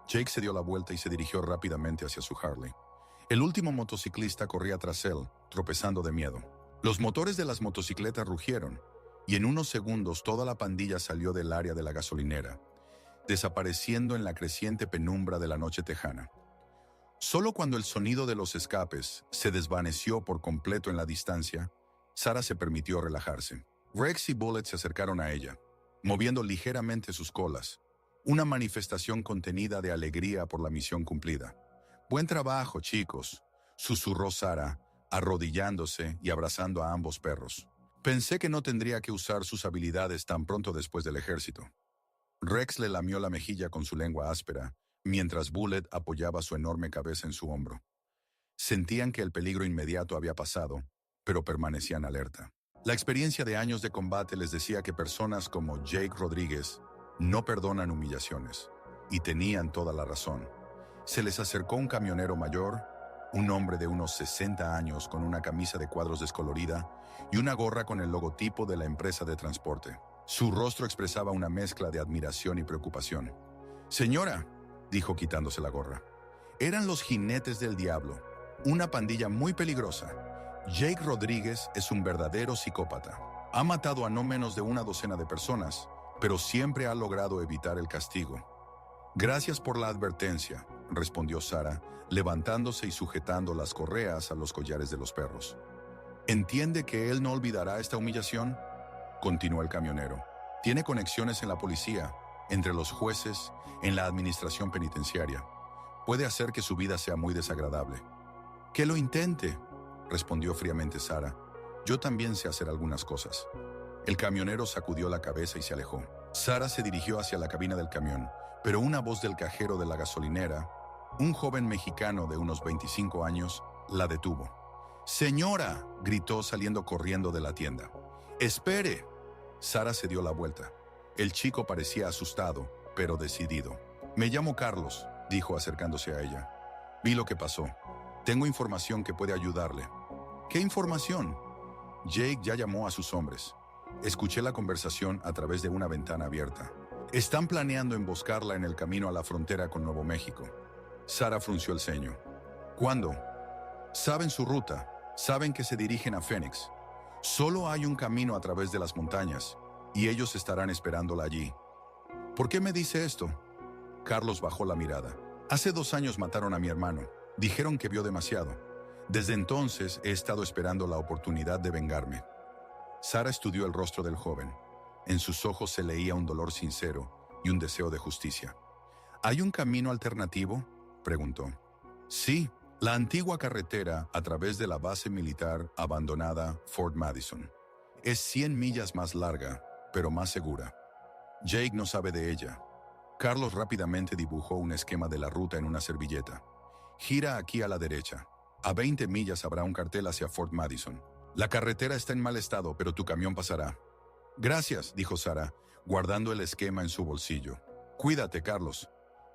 Jake se dio la vuelta y se dirigió rápidamente hacia su Harley. El último motociclista corría tras él, tropezando de miedo. Los motores de las motocicletas rugieron, y en unos segundos toda la pandilla salió del área de la gasolinera, desapareciendo en la creciente penumbra de la noche tejana. Solo cuando el sonido de los escapes se desvaneció por completo en la distancia, Sara se permitió relajarse. Rex y Bullet se acercaron a ella, moviendo ligeramente sus colas, una manifestación contenida de alegría por la misión cumplida. «Buen trabajo, chicos», susurró Sara, arrodillándose y abrazando a ambos perros. «Pensé que no tendría que usar sus habilidades tan pronto después del ejército». Rex le lamió la mejilla con su lengua áspera, mientras Bullet apoyaba su enorme cabeza en su hombro. Sentían que el peligro inmediato había pasado, pero permanecían alerta. La experiencia de años de combate les decía que personas como Jake Rodríguez no perdonan humillaciones, y tenían toda la razón. Se les acercó un camionero mayor, un hombre de unos 60 años con una camisa de cuadros descolorida y una gorra con el logotipo de la empresa de transporte. Su rostro expresaba una mezcla de admiración y preocupación. «Señora», dijo quitándose la gorra, «eran los jinetes del diablo, una pandilla muy peligrosa. Jake Rodríguez es un verdadero psicópata. Ha matado a no menos de una docena de personas, pero siempre ha logrado evitar el castigo». «Gracias por la advertencia», respondió Sara, levantándose y sujetando las correas a los collares de los perros. «¿Entiende que él no olvidará esta humillación?», continuó el camionero. «Tiene conexiones en la policía entre los jueces, en la administración penitenciaria. Puede hacer que su vida sea muy desagradable. «Que lo intente», respondió fríamente Sara. «Yo también sé hacer algunas cosas». El camionero sacudió la cabeza y se alejó. Sara se dirigió hacia la cabina del camión, pero una voz del cajero de la gasolinera, un joven mexicano de unos 25 años, la detuvo. «¡Señora!», gritó saliendo corriendo de la tienda. «¡Espere!». Sara se dio la vuelta. El chico parecía asustado, pero decidido. «Me llamo Carlos», dijo acercándose a ella. «Vi lo que pasó. Tengo información que puede ayudarle». «¿Qué información?». «Jake ya llamó a sus hombres. Escuché la conversación a través de una ventana abierta. Están planeando emboscarla en el camino a la frontera con Nuevo México». Sara frunció el ceño. «¿Cuándo?». «Saben su ruta. Saben que se dirigen a Phoenix. Solo hay un camino a través de las montañas, y ellos estarán esperándola allí». «¿Por qué me dice esto?». Carlos bajó la mirada. «Hace 2 años mataron a mi hermano. Dijeron que vio demasiado. Desde entonces he estado esperando la oportunidad de vengarme». Sara estudió el rostro del joven. En sus ojos se leía un dolor sincero y un deseo de justicia. «¿Hay un camino alternativo?», preguntó. «Sí, la antigua carretera a través de la base militar abandonada Fort Madison. Es 100 millas más larga, pero más segura. Jake no sabe de ella». Carlos rápidamente dibujó un esquema de la ruta en una servilleta. «Gira aquí a la derecha. A 20 millas habrá un cartel hacia Fort Madison. La carretera está en mal estado, pero tu camión pasará». «Gracias», dijo Sara, guardando el esquema en su bolsillo. «Cuídate, Carlos».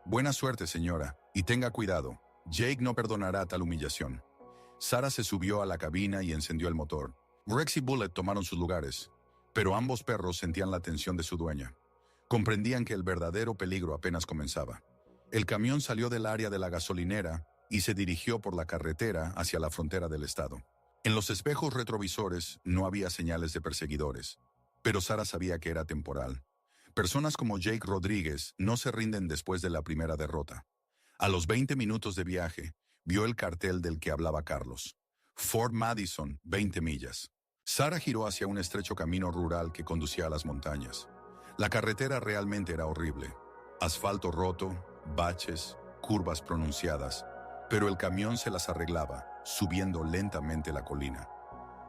«Buena suerte, señora, y tenga cuidado. Jake no perdonará tal humillación». Sara se subió a la cabina y encendió el motor. Rex y Bullet tomaron sus lugares, pero ambos perros sentían la tensión de su dueña. Comprendían que el verdadero peligro apenas comenzaba. El camión salió del área de la gasolinera y se dirigió por la carretera hacia la frontera del estado. En los espejos retrovisores no había señales de perseguidores, pero Sara sabía que era temporal. Personas como Jake Rodríguez no se rinden después de la primera derrota. A los 20 minutos de viaje, vio el cartel del que hablaba Carlos. Fort Madison, 20 millas. Sara giró hacia un estrecho camino rural que conducía a las montañas. La carretera realmente era horrible. Asfalto roto, baches, curvas pronunciadas, pero el camión se las arreglaba, subiendo lentamente la colina.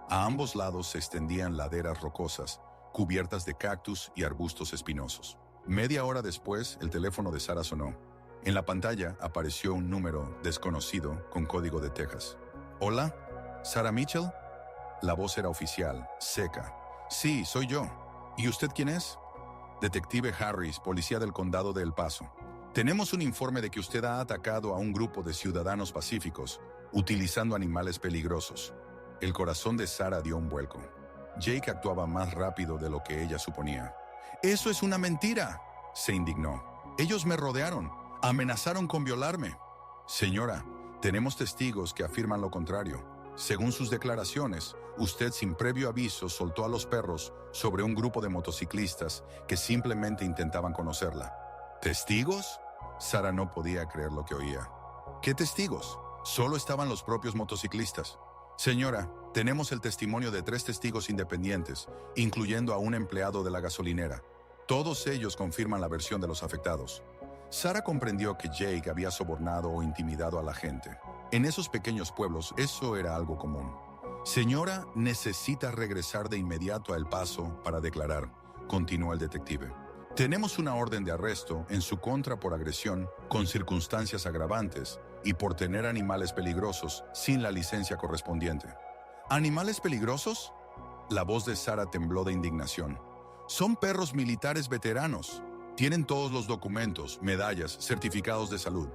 A ambos lados se extendían laderas rocosas, cubiertas de cactus y arbustos espinosos. Media hora después, el teléfono de Sara sonó. En la pantalla apareció un número desconocido con código de Texas. «¿Hola? ¿Sara Mitchell?». La voz era oficial, seca. «Sí, soy yo. ¿Y usted quién es?». «Detective Harris, policía del condado de El Paso. Tenemos un informe de que usted ha atacado a un grupo de ciudadanos pacíficos, utilizando animales peligrosos». El corazón de Sara dio un vuelco. Jake actuaba más rápido de lo que ella suponía. «¡Eso es una mentira!», se indignó. «Ellos me rodearon, amenazaron con violarme». «Señora, tenemos testigos que afirman lo contrario. Según sus declaraciones, usted sin previo aviso soltó a los perros sobre un grupo de motociclistas que simplemente intentaban conocerla». «¿Testigos?». Sara no podía creer lo que oía. «¿Qué testigos?». «Solo estaban los propios motociclistas». «Señora, tenemos el testimonio de 3 testigos independientes, incluyendo a un empleado de la gasolinera. Todos ellos confirman la versión de los afectados». Sara comprendió que Jake había sobornado o intimidado a la gente. En esos pequeños pueblos eso era algo común. «Señora, necesita regresar de inmediato a El Paso para declarar», continuó el detective. «Tenemos una orden de arresto en su contra por agresión con circunstancias agravantes y por tener animales peligrosos sin la licencia correspondiente». «¿Animales peligrosos?». La voz de Sara tembló de indignación. «Son perros militares veteranos. Tienen todos los documentos, medallas, certificados de salud».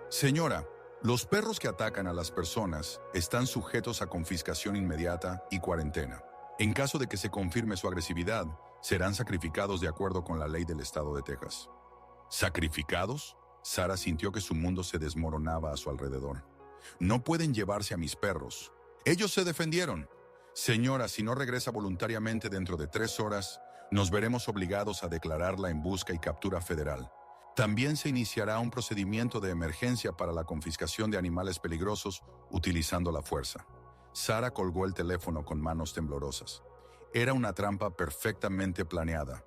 «Señora, los perros que atacan a las personas están sujetos a confiscación inmediata y cuarentena. En caso de que se confirme su agresividad, serán sacrificados de acuerdo con la ley del estado de Texas». ¿Sacrificados? Sara sintió que su mundo se desmoronaba a su alrededor. «No pueden llevarse a mis perros. Ellos se defendieron». «Señora, si no regresa voluntariamente dentro de 3 horas, nos veremos obligados a declararla en busca y captura federal. También se iniciará un procedimiento de emergencia para la confiscación de animales peligrosos utilizando la fuerza». Sara colgó el teléfono con manos temblorosas. Era una trampa perfectamente planeada.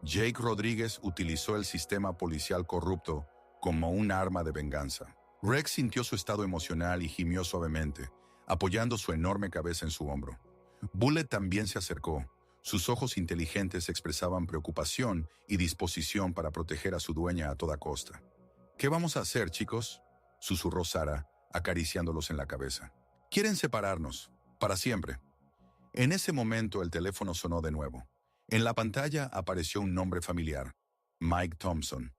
Jake Rodríguez utilizó el sistema policial corrupto como un arma de venganza. Rex sintió su estado emocional y gimió suavemente, apoyando su enorme cabeza en su hombro. Bullet también se acercó. Sus ojos inteligentes expresaban preocupación y disposición para proteger a su dueña a toda costa. «¿Qué vamos a hacer, chicos?», susurró Sarah, acariciándolos en la cabeza. «Quieren separarnos, para siempre». En ese momento el teléfono sonó de nuevo. En la pantalla apareció un nombre familiar: Mike Thompson,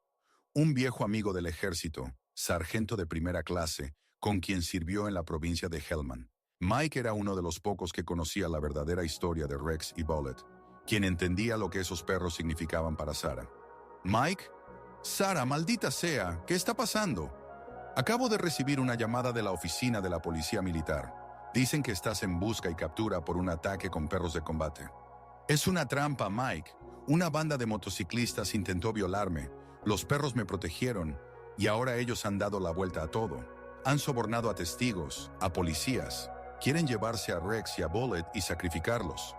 un viejo amigo del ejército, sargento de primera clase, con quien sirvió en la provincia de Helmand. Mike era uno de los pocos que conocía la verdadera historia de Rex y Bullet, quien entendía lo que esos perros significaban para Sarah. «Mike, Sarah, maldita sea, ¿qué está pasando? Acabo de recibir una llamada de la oficina de la policía militar. Dicen que estás en busca y captura por un ataque con perros de combate». «Es una trampa, Mike. Una banda de motociclistas intentó violarme. Los perros me protegieron y ahora ellos han dado la vuelta a todo. Han sobornado a testigos, a policías. Quieren llevarse a Rex y a Bullet y sacrificarlos».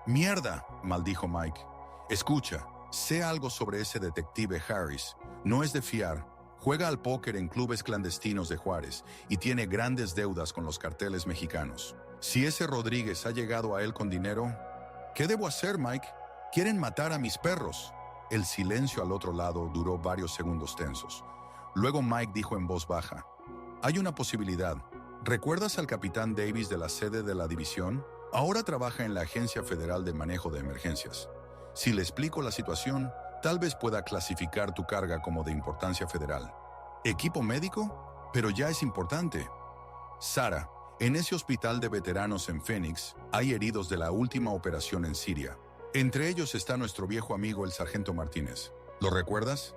«¡Mierda!», maldijo Mike. «Escucha, sé algo sobre ese detective Harris. No es de fiar. Juega al póker en clubes clandestinos de Juárez y tiene grandes deudas con los carteles mexicanos. Si ese Rodríguez ha llegado a él con dinero... ¿Qué debo hacer, Mike? Quieren matar a mis perros». El silencio al otro lado duró varios segundos tensos. Luego Mike dijo en voz baja: «Hay una posibilidad. ¿Recuerdas al capitán Davis de la sede de la división? Ahora trabaja en la Agencia Federal de Manejo de Emergencias. Si le explico la situación, tal vez pueda clasificar tu carga como de importancia federal». «¿Equipo médico? Pero ya es importante». «Sarah, en ese hospital de veteranos en Phoenix hay heridos de la última operación en Siria. Entre ellos está nuestro viejo amigo el sargento Martínez. ¿Lo recuerdas?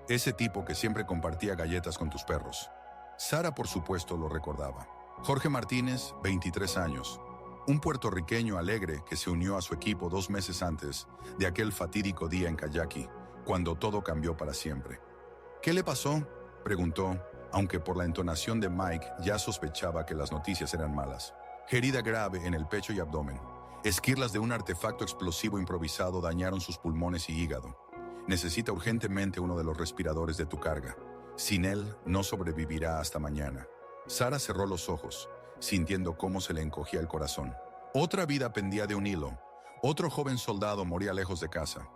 Ese tipo que siempre compartía galletas con tus perros». Sarah, por supuesto, lo recordaba. Jorge Martínez, 23 años. Un puertorriqueño alegre que se unió a su equipo 2 meses antes de aquel fatídico día en Cayaqui, cuando todo cambió para siempre. «¿Qué le pasó?», preguntó, aunque por la entonación de Mike ya sospechaba que las noticias eran malas. «Herida grave en el pecho y abdomen. Esquirlas de un artefacto explosivo improvisado dañaron sus pulmones y hígado. Necesita urgentemente uno de los respiradores de tu carga. Sin él, no sobrevivirá hasta mañana». Sarah cerró los ojos, sintiendo cómo se le encogía el corazón. Otra vida pendía de un hilo. Otro joven soldado moría lejos de casa.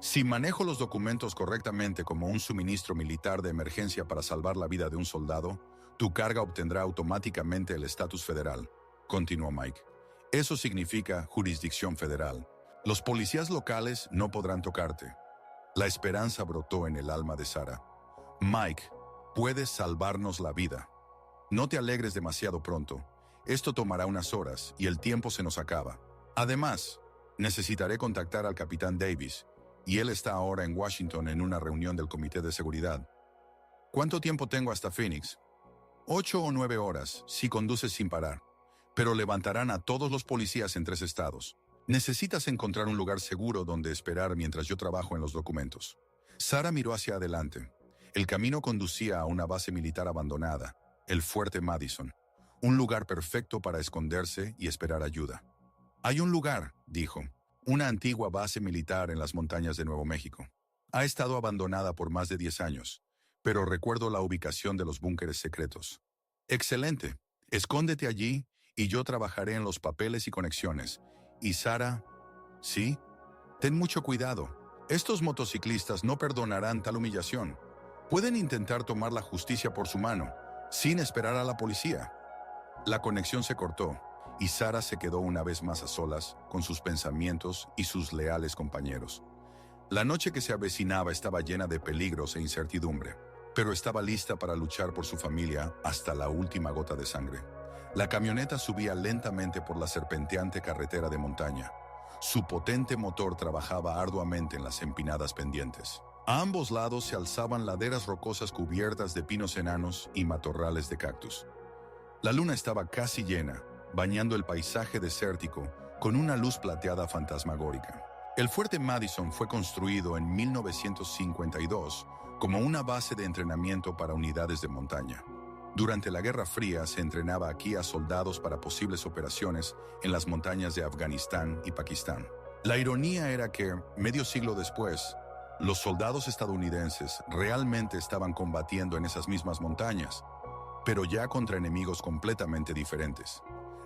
«Si manejo los documentos correctamente como un suministro militar de emergencia para salvar la vida de un soldado, tu carga obtendrá automáticamente el estatus federal», continuó Mike. «Eso significa jurisdicción federal. Los policías locales no podrán tocarte». La esperanza brotó en el alma de Sarah. «Mike, puedes salvarnos la vida. No te alegres demasiado pronto. Esto tomará unas horas y el tiempo se nos acaba. Además, necesitaré contactar al capitán Davis, y él está ahora en Washington en una reunión del Comité de Seguridad». «¿Cuánto tiempo tengo hasta Phoenix?» 8 o 9 horas, si conduces sin parar. Pero levantarán a todos los policías en 3 estados. Necesitas encontrar un lugar seguro donde esperar mientras yo trabajo en los documentos». Sarah miró hacia adelante. El camino conducía a una base militar abandonada, el Fuerte Madison. Un lugar perfecto para esconderse y esperar ayuda. «Hay un lugar», dijo. «Una antigua base militar en las montañas de Nuevo México. Ha estado abandonada por más de 10 años, pero recuerdo la ubicación de los búnkeres secretos». «Excelente. Escóndete allí y yo trabajaré en los papeles y conexiones». Y Sarah: «Sí, ten mucho cuidado. Estos motociclistas no perdonarán tal humillación. Pueden intentar tomar la justicia por su mano, sin esperar a la policía». La conexión se cortó, y Sarah se quedó una vez más a solas con sus pensamientos y sus leales compañeros. La noche que se avecinaba estaba llena de peligros e incertidumbre, pero estaba lista para luchar por su familia hasta la última gota de sangre. La camioneta subía lentamente por la serpenteante carretera de montaña. Su potente motor trabajaba arduamente en las empinadas pendientes. A ambos lados se alzaban laderas rocosas cubiertas de pinos enanos y matorrales de cactus. La luna estaba casi llena, bañando el paisaje desértico con una luz plateada fantasmagórica. El Fuerte Madison fue construido en 1952 como una base de entrenamiento para unidades de montaña. Durante la Guerra Fría se entrenaba aquí a soldados para posibles operaciones en las montañas de Afganistán y Pakistán. La ironía era que, medio siglo después, Los soldados estadounidenses realmente estaban combatiendo en esas mismas montañas, pero ya contra enemigos completamente diferentes.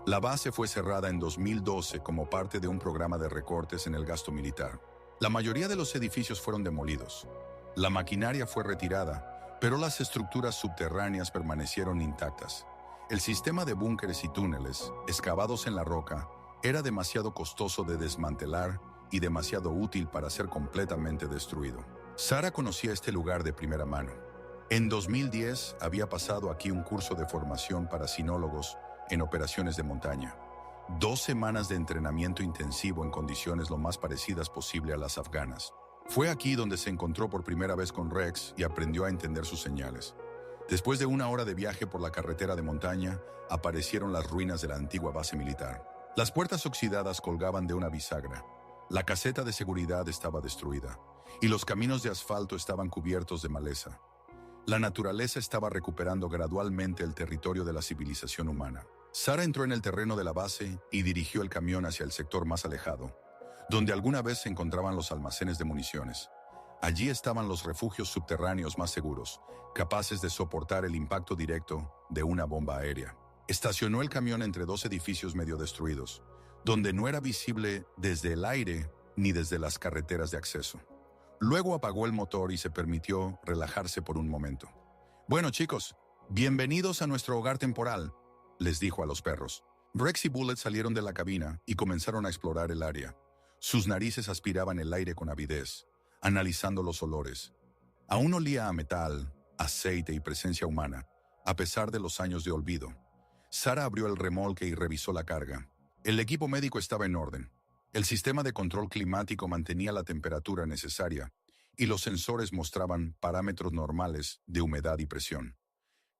La base fue cerrada en 2012 como parte de un programa de recortes en el gasto militar. La mayoría de los edificios fueron demolidos. La maquinaria fue retirada, pero las estructuras subterráneas permanecieron intactas. El sistema de búnkeres y túneles, excavados en la roca, era demasiado costoso de desmantelar y demasiado útil para ser completamente destruido. Sara conocía este lugar de primera mano. En 2010 había pasado aquí un curso de formación para sinólogos en operaciones de montaña. 2 semanas de entrenamiento intensivo en condiciones lo más parecidas posible a las afganas. Fue aquí donde se encontró por primera vez con Rex y aprendió a entender sus señales. Después de 1 hora de viaje por la carretera de montaña, aparecieron las ruinas de la antigua base militar. Las puertas oxidadas colgaban de una bisagra. La caseta de seguridad estaba destruida y los caminos de asfalto estaban cubiertos de maleza. La naturaleza estaba recuperando gradualmente el territorio de la civilización humana. Sara entró en el terreno de la base y dirigió el camión hacia el sector más alejado, donde alguna vez se encontraban los almacenes de municiones. Allí estaban los refugios subterráneos más seguros, capaces de soportar el impacto directo de una bomba aérea. Estacionó el camión entre 2 edificios medio destruidos, donde no era visible desde el aire ni desde las carreteras de acceso. Luego apagó el motor y se permitió relajarse por un momento. «Bueno, chicos, bienvenidos a nuestro hogar temporal», les dijo a los perros. Rex y Bullet salieron de la cabina y comenzaron a explorar el área. Sus narices aspiraban el aire con avidez, analizando los olores. Aún olía a metal, aceite y presencia humana, a pesar de los años de olvido. Sara abrió el remolque y revisó la carga. El equipo médico estaba en orden. El sistema de control climático mantenía la temperatura necesaria y los sensores mostraban parámetros normales de humedad y presión.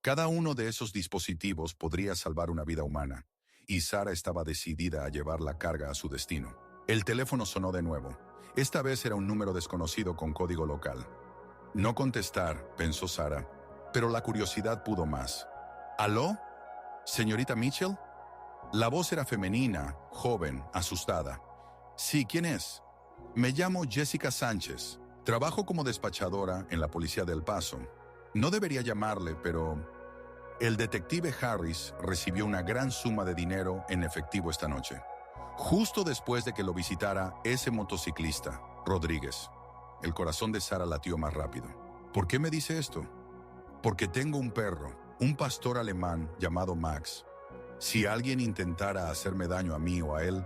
Cada uno de esos dispositivos podría salvar una vida humana, y Sara estaba decidida a llevar la carga a su destino. El teléfono sonó de nuevo. Esta vez era un número desconocido con código local. No contestar, pensó Sara, pero la curiosidad pudo más. ¿Aló? ¿Señorita Mitchell? La voz era femenina, joven, asustada. Sí, ¿quién es? Me llamo Jessica Sánchez. Trabajo como despachadora en la policía de El Paso. No debería llamarle, pero el detective Harris recibió una gran suma de dinero en efectivo esta noche, justo después de que lo visitara ese motociclista, Rodríguez. El corazón de Sara latió más rápido. ¿Por qué me dice esto? Porque tengo un perro, un pastor alemán llamado Max. Si alguien intentara hacerme daño a mí o a él...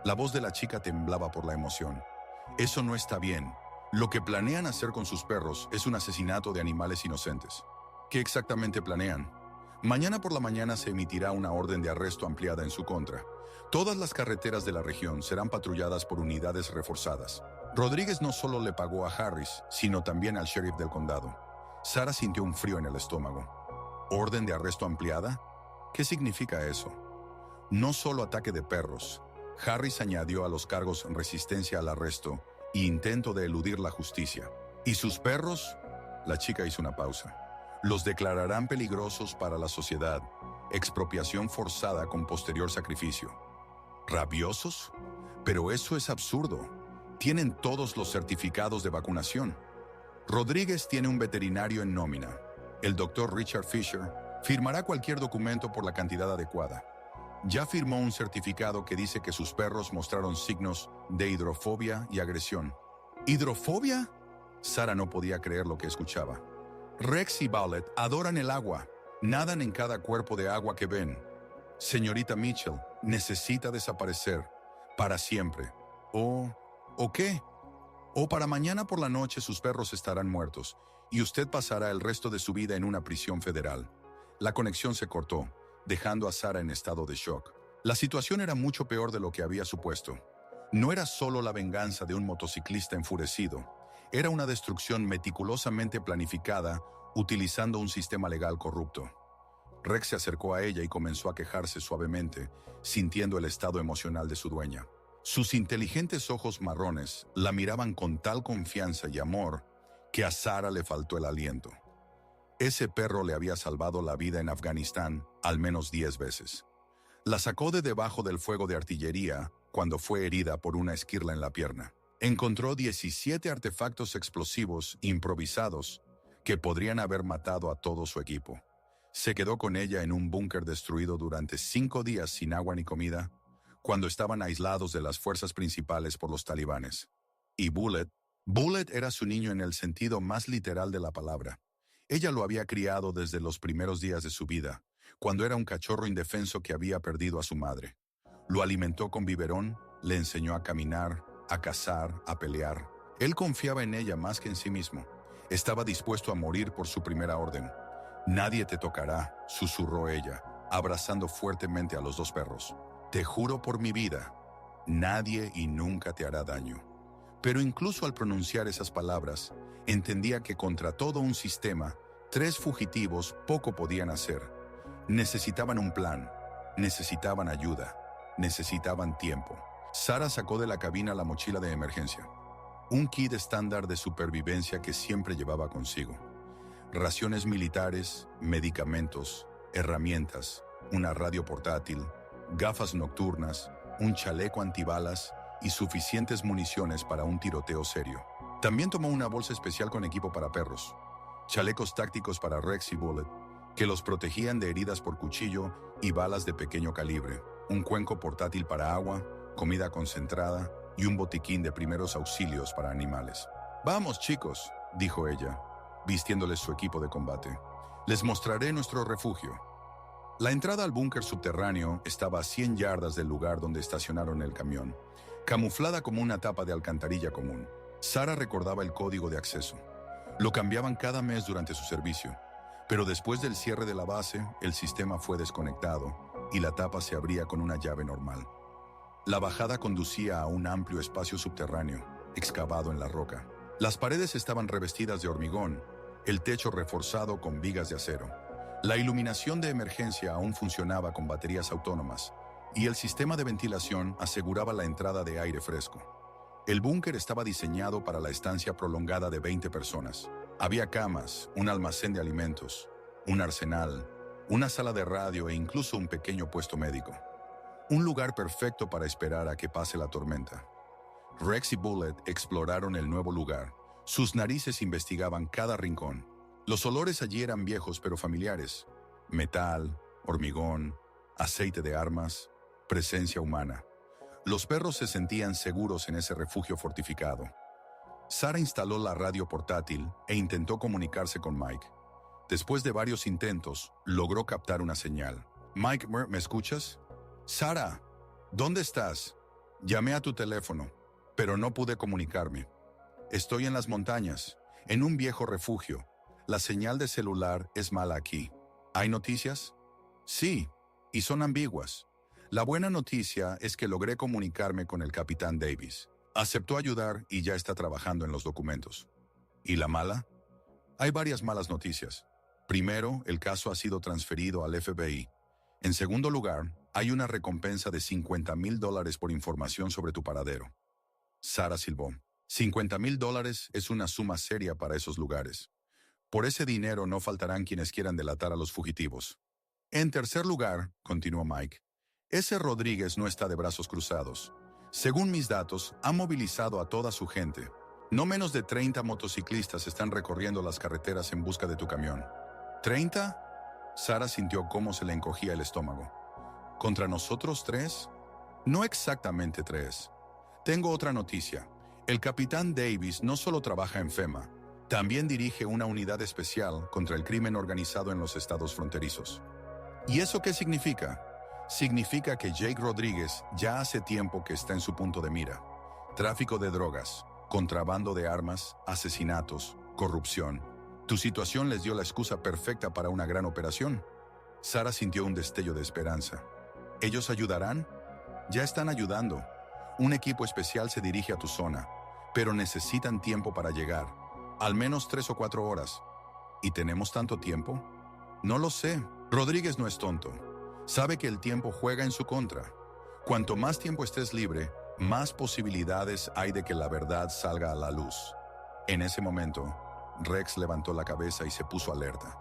La voz de la chica temblaba por la emoción. Eso no está bien. Lo que planean hacer con sus perros es un asesinato de animales inocentes. ¿Qué exactamente planean? Mañana por la mañana se emitirá una orden de arresto ampliada en su contra. Todas las carreteras de la región serán patrulladas por unidades reforzadas. Rodríguez no solo le pagó a Harris, sino también al sheriff del condado. Sara sintió un frío en el estómago. ¿Orden de arresto ampliada? ¿Qué significa eso? No solo ataque de perros. Harris añadió a los cargos resistencia al arresto e intento de eludir la justicia. ¿Y sus perros? La chica hizo una pausa. Los declararán peligrosos para la sociedad. Expropiación forzada con posterior sacrificio. ¿Rabiosos? Pero eso es absurdo. Tienen todos los certificados de vacunación. Rodríguez tiene un veterinario en nómina. El doctor Richard Fisher firmará cualquier documento por la cantidad adecuada. Ya firmó un certificado que dice que sus perros mostraron signos de hidrofobia y agresión. ¿Hidrofobia? Sara no podía creer lo que escuchaba. Rex y Bullet adoran el agua. Nadan en cada cuerpo de agua que ven. Señorita Mitchell necesita desaparecer para siempre. ¿O qué? O para mañana por la noche sus perros estarán muertos y usted pasará el resto de su vida en una prisión federal. La conexión se cortó, dejando a Sara en estado de shock. La situación era mucho peor de lo que había supuesto. No era solo la venganza de un motociclista enfurecido, era una destrucción meticulosamente planificada utilizando un sistema legal corrupto. Rex se acercó a ella y comenzó a quejarse suavemente, sintiendo el estado emocional de su dueña. Sus inteligentes ojos marrones la miraban con tal confianza y amor que a Sara le faltó el aliento. Ese perro le había salvado la vida en Afganistán al menos 10 veces. La sacó de debajo del fuego de artillería cuando fue herida por una esquirla en la pierna. Encontró 17 artefactos explosivos improvisados que podrían haber matado a todo su equipo. Se quedó con ella en un búnker destruido durante 5 días sin agua ni comida, cuando estaban aislados de las fuerzas principales por los talibanes. Y Bullet era su niño en el sentido más literal de la palabra. Ella lo había criado desde los primeros días de su vida, cuando era un cachorro indefenso que había perdido a su madre. Lo alimentó con biberón, le enseñó a caminar, a cazar, a pelear. Él confiaba en ella más que en sí mismo. Estaba dispuesto a morir por su primera orden. «Nadie te tocará», susurró ella, abrazando fuertemente a los 2 perros. «Te juro por mi vida, nadie y nunca te hará daño». Pero incluso al pronunciar esas palabras, entendía que contra todo un sistema, 3 fugitivos poco podían hacer. Necesitaban un plan, necesitaban ayuda, necesitaban tiempo. Sarah sacó de la cabina la mochila de emergencia, un kit estándar de supervivencia que siempre llevaba consigo. Raciones militares, medicamentos, herramientas, una radio portátil, gafas nocturnas, un chaleco antibalas y suficientes municiones para un tiroteo serio. También tomó una bolsa especial con equipo para perros, chalecos tácticos para Rex y Bullet, que los protegían de heridas por cuchillo y balas de pequeño calibre, un cuenco portátil para agua, comida concentrada y un botiquín de primeros auxilios para animales. «Vamos, chicos», dijo ella, vistiéndoles su equipo de combate. «Les mostraré nuestro refugio». La entrada al búnker subterráneo estaba a 100 yardas del lugar donde estacionaron el camión, camuflada como una tapa de alcantarilla común. Sarah recordaba el código de acceso. Lo cambiaban cada mes durante su servicio, pero después del cierre de la base, el sistema fue desconectado y la tapa se abría con una llave normal. La bajada conducía a un amplio espacio subterráneo, excavado en la roca. Las paredes estaban revestidas de hormigón, el techo reforzado con vigas de acero. La iluminación de emergencia aún funcionaba con baterías autónomas, y el sistema de ventilación aseguraba la entrada de aire fresco. El búnker estaba diseñado para la estancia prolongada de 20 personas. Había camas, un almacén de alimentos, un arsenal, una sala de radio e incluso un pequeño puesto médico. Un lugar perfecto para esperar a que pase la tormenta. Rex y Bullet exploraron el nuevo lugar. Sus narices investigaban cada rincón. Los olores allí eran viejos pero familiares. Metal, hormigón, aceite de armas, presencia humana. Los perros se sentían seguros en ese refugio fortificado. Sarah instaló la radio portátil e intentó comunicarse con Mike. Después de varios intentos, logró captar una señal. «Mike, ¿me escuchas?» «Sarah, ¿dónde estás?» «Llamé a tu teléfono, pero no pude comunicarme. Estoy en las montañas, en un viejo refugio. La señal de celular es mala aquí. ¿Hay noticias?» «Sí, y son ambiguas. La buena noticia es que logré comunicarme con el capitán Davis. Aceptó ayudar y ya está trabajando en los documentos». ¿Y la mala? Hay varias malas noticias. Primero, el caso ha sido transferido al FBI. En segundo lugar, hay una recompensa de $50,000 por información sobre tu paradero. Sarah silbó. $50,000 es una suma seria para esos lugares. Por ese dinero no faltarán quienes quieran delatar a los fugitivos. En tercer lugar, continuó Mike, ese Rodríguez no está de brazos cruzados. Según mis datos, ha movilizado a toda su gente. No menos de 30 motociclistas están recorriendo las carreteras en busca de tu camión. ¿30? Sarah sintió cómo se le encogía el estómago. ¿Contra nosotros 3? No exactamente 3. Tengo otra noticia. El capitán Davis no solo trabaja en FEMA, también dirige una unidad especial contra el crimen organizado en los estados fronterizos. ¿Y eso qué significa? Significa que Jake Rodríguez ya hace tiempo que está en su punto de mira. Tráfico de drogas, contrabando de armas, asesinatos, corrupción. Tu situación les dio la excusa perfecta para una gran operación. Sarah sintió un destello de esperanza. ¿Ellos ayudarán? Ya están ayudando. Un equipo especial se dirige a tu zona, pero necesitan tiempo para llegar. Al menos 3 o 4 horas. ¿Y tenemos tanto tiempo? No lo sé. Rodríguez no es tonto. Sabe que el tiempo juega en su contra. Cuanto más tiempo estés libre, más posibilidades hay de que la verdad salga a la luz. En ese momento, Rex levantó la cabeza y se puso alerta.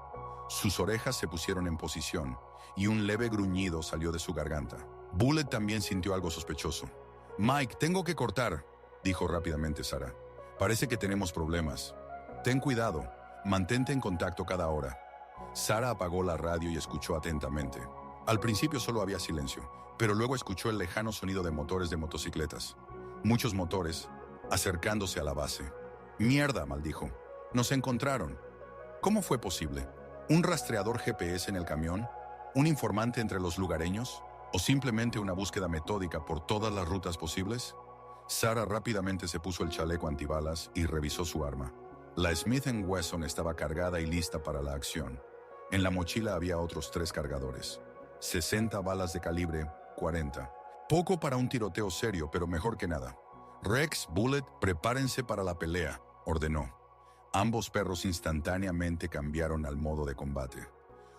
Sus orejas se pusieron en posición y un leve gruñido salió de su garganta. Bullet también sintió algo sospechoso. «Mike, tengo que cortar. dijo rápidamente Sara. Parece que tenemos problemas. Ten cuidado, mantente en contacto cada hora. Sara apagó la radio y escuchó atentamente. Al principio solo había silencio, pero luego escuchó el lejano sonido de motores de motocicletas. Muchos motores, acercándose a la base. «Mierda», maldijo. «Nos encontraron». ¿Cómo fue posible? ¿Un rastreador GPS en el camión? ¿Un informante entre los lugareños? ¿O simplemente una búsqueda metódica por todas las rutas posibles? Sara rápidamente se puso el chaleco antibalas y revisó su arma. La Smith & Wesson estaba cargada y lista para la acción. En la mochila había otros 3 cargadores. 60 balas de calibre 40. Poco para un tiroteo serio, pero mejor que nada. «Rex, Bullet, prepárense para la pelea», ordenó. Ambos perros instantáneamente cambiaron al modo de combate.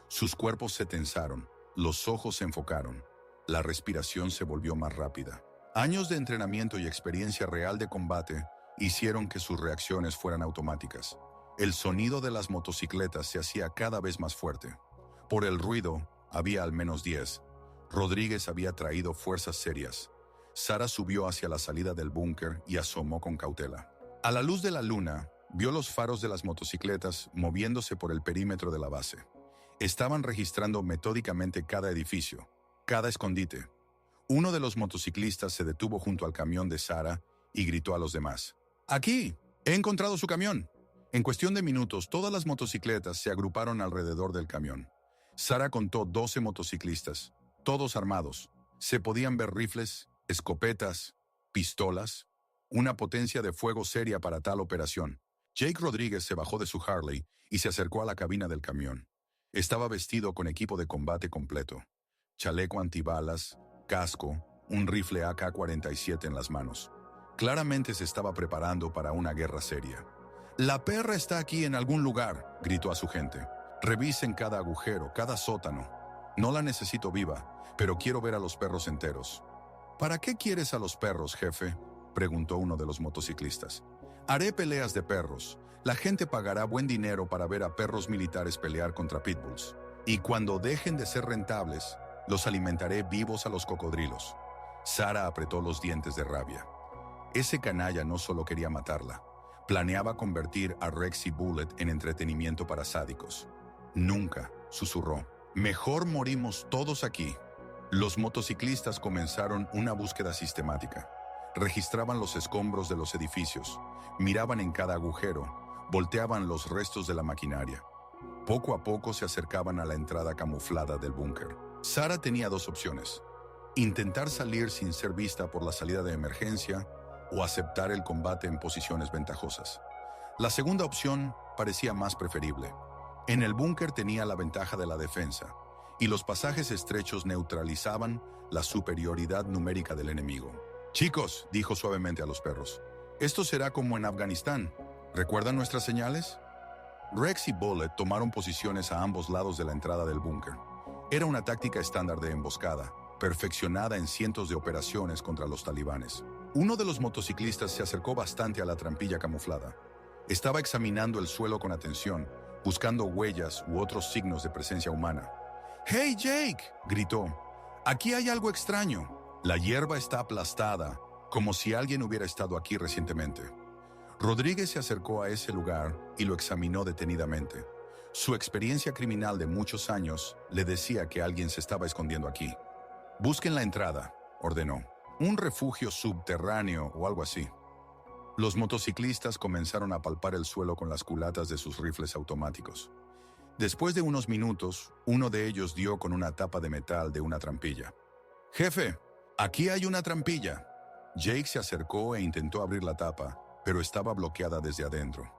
Sus cuerpos se tensaron, los ojos se enfocaron, la respiración se volvió más rápida. Años de entrenamiento y experiencia real de combate hicieron que sus reacciones fueran automáticas. El sonido de las motocicletas se hacía cada vez más fuerte. Por el ruido, había al menos 10. Rodríguez había traído fuerzas serias. Sara subió hacia la salida del búnker y asomó con cautela. A la luz de la luna, vio los faros de las motocicletas moviéndose por el perímetro de la base. Estaban registrando metódicamente cada edificio, cada escondite. Uno de los motociclistas se detuvo junto al camión de Sara y gritó a los demás. «¡Aquí! ¡He encontrado su camión!». En cuestión de minutos, todas las motocicletas se agruparon alrededor del camión. Sara contó 12 motociclistas, todos armados. Se podían ver rifles, escopetas, pistolas, una potencia de fuego seria para tal operación. Jake Rodríguez se bajó de su Harley y se acercó a la cabina del camión. Estaba vestido con equipo de combate completo. Chaleco antibalas, casco, un rifle AK-47 en las manos. Claramente se estaba preparando para una guerra seria. «La perra está aquí en algún lugar», gritó a su gente. «Revisen cada agujero, cada sótano. No la necesito viva, pero quiero ver a los perros enteros». «¿Para qué quieres a los perros, jefe?», preguntó uno de los motociclistas. «Haré peleas de perros. La gente pagará buen dinero para ver a perros militares pelear contra pitbulls. Y cuando dejen de ser rentables, los alimentaré vivos a los cocodrilos». Sara apretó los dientes de rabia. Ese canalla no solo quería matarla, planeaba convertir a Rex y Bullet en entretenimiento para sádicos. «Nunca», susurró. «Mejor morimos todos aquí». Los motociclistas comenzaron una búsqueda sistemática. Registraban los escombros de los edificios, miraban en cada agujero, volteaban los restos de la maquinaria. Poco a poco se acercaban a la entrada camuflada del búnker. Sara tenía 2 opciones: intentar salir sin ser vista por la salida de emergencia o aceptar el combate en posiciones ventajosas. La segunda opción parecía más preferible. En el búnker tenía la ventaja de la defensa, y los pasajes estrechos neutralizaban la superioridad numérica del enemigo. «Chicos», dijo suavemente a los perros, «esto será como en Afganistán. ¿Recuerdan nuestras señales?». Rex y Bullet tomaron posiciones a ambos lados de la entrada del búnker. Era una táctica estándar de emboscada, perfeccionada en cientos de operaciones contra los talibanes. Uno de los motociclistas se acercó bastante a la trampilla camuflada. Estaba examinando el suelo con atención, buscando huellas u otros signos de presencia humana. «¡Hey, Jake!», gritó. «Aquí hay algo extraño. La hierba está aplastada, como si alguien hubiera estado aquí recientemente». Rodríguez se acercó a ese lugar y lo examinó detenidamente. Su experiencia criminal de muchos años le decía que alguien se estaba escondiendo aquí. «Busquen la entrada», ordenó. «Un refugio subterráneo o algo así». Los motociclistas comenzaron a palpar el suelo con las culatas de sus rifles automáticos. Después de unos minutos, uno de ellos dio con una tapa de metal de una trampilla. «Jefe, aquí hay una trampilla». Jake se acercó e intentó abrir la tapa, pero estaba bloqueada desde adentro.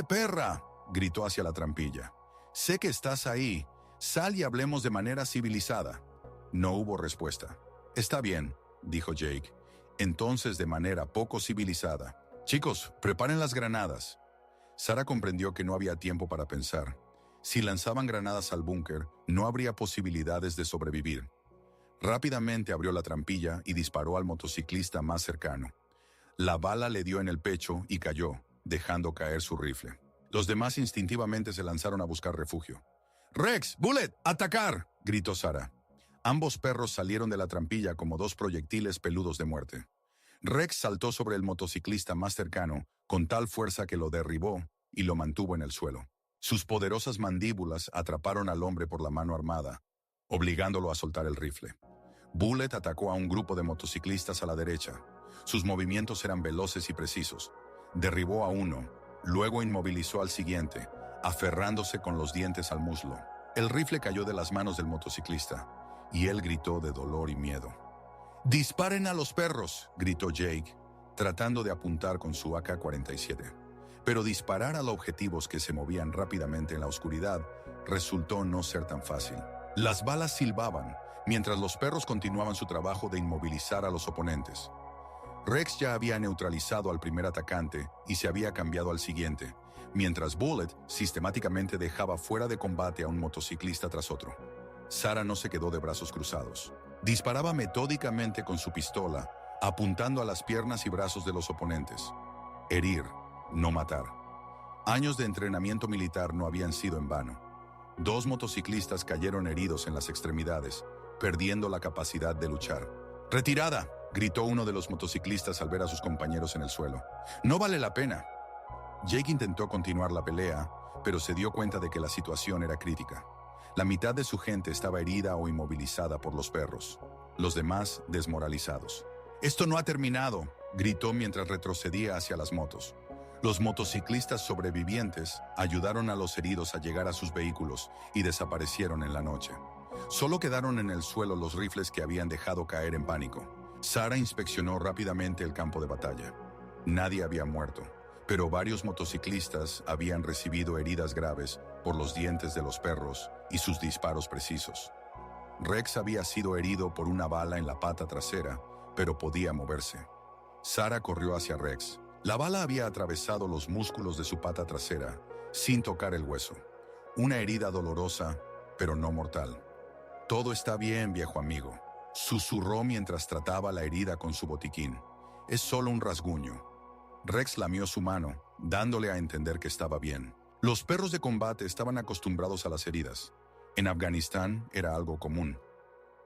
Perra!», gritó hacia la trampilla. «Sé que estás ahí. Sal y hablemos de manera civilizada». No hubo respuesta. «Está bien», dijo Jake. Entonces, de manera poco civilizada: «Chicos, preparen las granadas». Sara comprendió que no había tiempo para pensar. Si lanzaban granadas al búnker, no habría posibilidades de sobrevivir. Rápidamente abrió la trampilla y disparó al motociclista más cercano. La bala le dio en el pecho y cayó, dejando caer su rifle. Los demás instintivamente se lanzaron a buscar refugio. «Rex, Bullet, atacar», gritó Sara. Ambos perros salieron de la trampilla como 2 proyectiles peludos de muerte. Rex saltó sobre el motociclista más cercano con tal fuerza que lo derribó y lo mantuvo en el suelo. Sus poderosas mandíbulas atraparon al hombre por la mano armada, obligándolo a soltar el rifle. Bullet atacó a un grupo de motociclistas a la derecha. Sus movimientos eran veloces y precisos. Derribó a uno, luego inmovilizó al siguiente, aferrándose con los dientes al muslo. El rifle cayó de las manos del motociclista, y él gritó de dolor y miedo. «¡Disparen a los perros!», gritó Jake, tratando de apuntar con su AK-47. Pero disparar a los objetivos que se movían rápidamente en la oscuridad resultó no ser tan fácil. Las balas silbaban, mientras los perros continuaban su trabajo de inmovilizar a los oponentes. Rex ya había neutralizado al primer atacante y se había cambiado al siguiente, mientras Bullet sistemáticamente dejaba fuera de combate a un motociclista tras otro. Sarah no se quedó de brazos cruzados. Disparaba metódicamente con su pistola, apuntando a las piernas y brazos de los oponentes. Herir, no matar. Años de entrenamiento militar no habían sido en vano. 2 motociclistas cayeron heridos en las extremidades, perdiendo la capacidad de luchar. «¡Retirada!», gritó uno de los motociclistas al ver a sus compañeros en el suelo. «No vale la pena». Jake intentó continuar la pelea, pero se dio cuenta de que la situación era crítica. La mitad de su gente estaba herida o inmovilizada por los perros, los demás desmoralizados. «¡Esto no ha terminado!», gritó mientras retrocedía hacia las motos. Los motociclistas sobrevivientes ayudaron a los heridos a llegar a sus vehículos y desaparecieron en la noche. Solo quedaron en el suelo los rifles que habían dejado caer en pánico. Sarah inspeccionó rápidamente el campo de batalla. Nadie había muerto, pero varios motociclistas habían recibido heridas graves por los dientes de los perros y sus disparos precisos. Rex había sido herido por una bala en la pata trasera, pero podía moverse. Sarah corrió hacia Rex. La bala había atravesado los músculos de su pata trasera, sin tocar el hueso. Una herida dolorosa, pero no mortal. «Todo está bien, viejo amigo», susurró mientras trataba la herida con su botiquín. «Es solo un rasguño». Rex lamió su mano, dándole a entender que estaba bien. Los perros de combate estaban acostumbrados a las heridas. En Afganistán era algo común.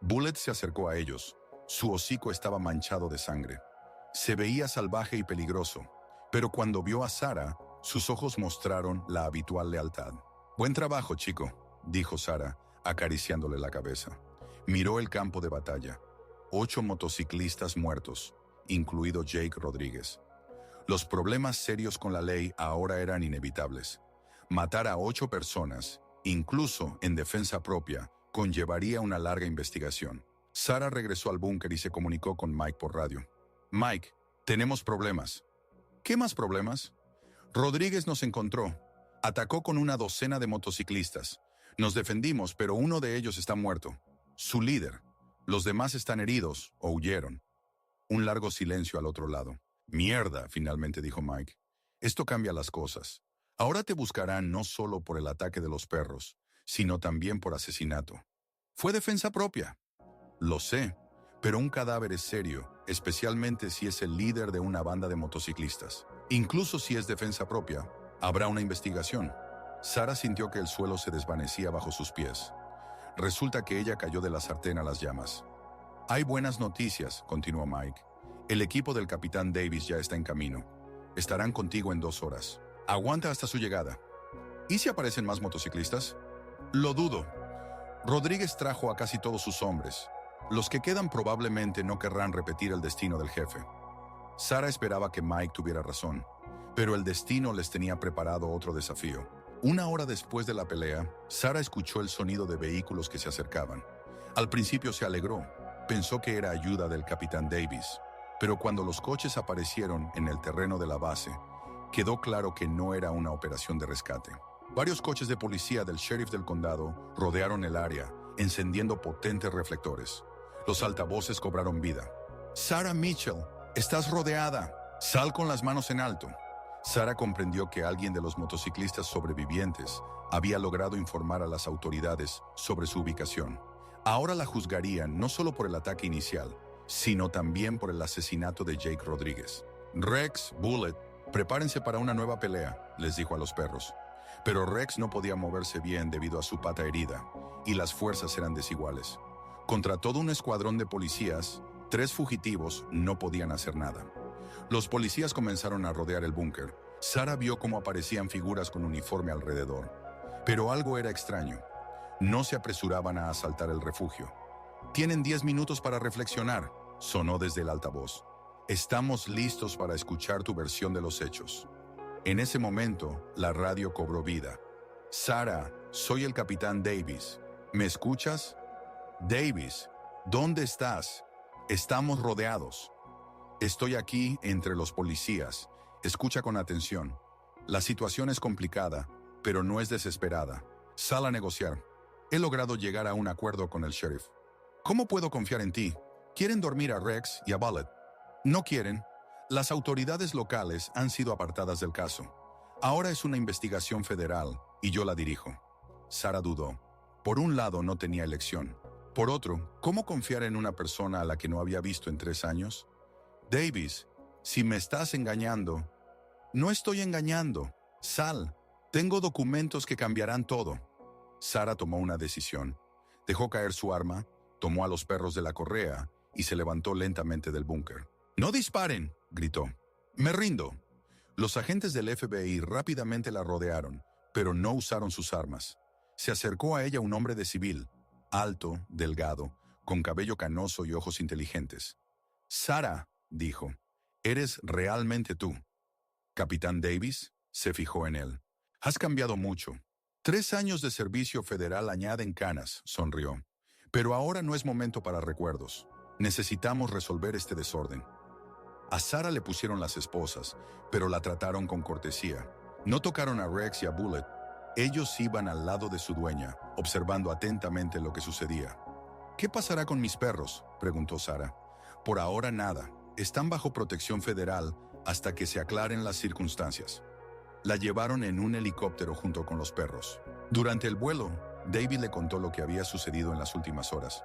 Bullet se acercó a ellos. Su hocico estaba manchado de sangre. Se veía salvaje y peligroso, pero cuando vio a Sarah, sus ojos mostraron la habitual lealtad. «Buen trabajo, chico», dijo Sarah, acariciándole la cabeza. Miró el campo de batalla. 8 motociclistas muertos, incluido Jake Rodríguez. Los problemas serios con la ley ahora eran inevitables. Matar a 8 personas, incluso en defensa propia, conllevaría una larga investigación. Sarah regresó al búnker y se comunicó con Mike por radio. «Mike, tenemos problemas». «¿Qué más problemas?» «Rodríguez nos encontró. Atacó con una docena de motociclistas. Nos defendimos, pero uno de ellos está muerto. Su líder. Los demás están heridos o huyeron». Un largo silencio al otro lado. «Mierda», finalmente dijo Mike. «Esto cambia las cosas. Ahora te buscarán no solo por el ataque de los perros, sino también por asesinato». «Fue defensa propia». «Lo sé, pero un cadáver es serio, especialmente si es el líder de una banda de motociclistas. Incluso si es defensa propia, habrá una investigación». Sarah sintió que el suelo se desvanecía bajo sus pies. Resulta que ella cayó de la sartén a las llamas. «Hay buenas noticias», continuó Mike. «El equipo del capitán Davis ya está en camino. Estarán contigo en 2 horas. Aguanta hasta su llegada». «¿Y si aparecen más motociclistas?» «Lo dudo. Rodríguez trajo a casi todos sus hombres. Los que quedan probablemente no querrán repetir el destino del jefe». Sarah esperaba que Mike tuviera razón, pero el destino les tenía preparado otro desafío. 1 hora después de la pelea, Sarah escuchó el sonido de vehículos que se acercaban. Al principio se alegró, pensó que era ayuda del capitán Davis, pero cuando los coches aparecieron en el terreno de la base, quedó claro que no era una operación de rescate. Varios coches de policía del sheriff del condado rodearon el área, encendiendo potentes reflectores. Los altavoces cobraron vida. «Sarah Mitchell, estás rodeada. Sal con las manos en alto». Sarah comprendió que alguien de los motociclistas sobrevivientes había logrado informar a las autoridades sobre su ubicación. Ahora la juzgarían no solo por el ataque inicial, sino también por el asesinato de Jake Rodríguez. «Rex, Bullet, prepárense para una nueva pelea», les dijo a los perros. Pero Rex no podía moverse bien debido a su pata herida, y las fuerzas eran desiguales. Contra todo un escuadrón de policías, 3 fugitivos no podían hacer nada. Los policías comenzaron a rodear el búnker. Sarah vio cómo aparecían figuras con uniforme alrededor. Pero algo era extraño. No se apresuraban a asaltar el refugio. «Tienen 10 minutos para reflexionar», sonó desde el altavoz. «Estamos listos para escuchar tu versión de los hechos». En ese momento, la radio cobró vida. «Sarah, soy el capitán Davis. ¿Me escuchas?» «Davis, ¿dónde estás? Estamos rodeados». «Estoy aquí entre los policías. Escucha con atención. La situación es complicada, pero no es desesperada. Sal a negociar. He logrado llegar a un acuerdo con el sheriff. ¿Cómo puedo confiar en ti? Quieren dormir a Rex y a Bullet. No quieren. Las autoridades locales han sido apartadas del caso. Ahora es una investigación federal y yo la dirijo». Sarah dudó. Por un lado, no tenía elección. Por otro, ¿cómo confiar en una persona a la que no había visto en 3 años? «Davis, si me estás engañando». «No estoy engañando. Sal. Tengo documentos que cambiarán todo». Sarah tomó una decisión. Dejó caer su arma, tomó a los perros de la correa y se levantó lentamente del búnker. «¡No disparen!», gritó. «Me rindo». Los agentes del FBI rápidamente la rodearon, pero no usaron sus armas. Se acercó a ella un hombre de civil, alto, delgado, con cabello canoso y ojos inteligentes. «Sarah», dijo, «¿eres realmente tú?» «Capitán Davis», se fijó en él. «Has cambiado mucho. 3 años de servicio federal añaden canas», sonrió. «Pero ahora no es momento para recuerdos. Necesitamos resolver este desorden». A Sarah le pusieron las esposas, pero la trataron con cortesía. No tocaron a Rex y a Bullet. Ellos iban al lado de su dueña, observando atentamente lo que sucedía. «¿Qué pasará con mis perros?», preguntó Sarah. «Por ahora nada. Están bajo protección federal hasta que se aclaren las circunstancias». La llevaron en un helicóptero junto con los perros. Durante el vuelo, David le contó lo que había sucedido en las últimas horas.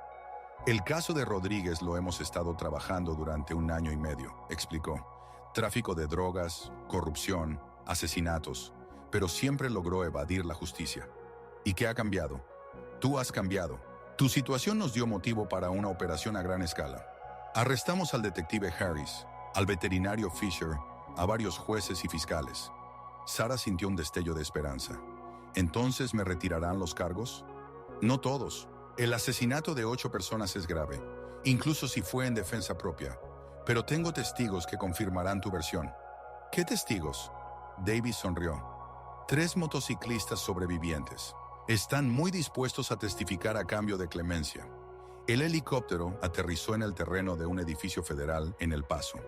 «El caso de Rodríguez lo hemos estado trabajando durante 1 año y medio», explicó. «Tráfico de drogas, corrupción, asesinatos, pero siempre logró evadir la justicia». «¿Y qué ha cambiado?». «Tú has cambiado. Tu situación nos dio motivo para una operación a gran escala. Arrestamos al detective Harris, al veterinario Fisher, a varios jueces y fiscales». Sarah sintió un destello de esperanza. «¿Entonces me retirarán los cargos?». «No todos. El asesinato de 8 personas es grave, incluso si fue en defensa propia. Pero tengo testigos que confirmarán tu versión». «¿Qué testigos?». Davis sonrió. 3 motociclistas sobrevivientes. Están muy dispuestos a testificar a cambio de clemencia». El helicóptero aterrizó en el terreno de un edificio federal en El Paso.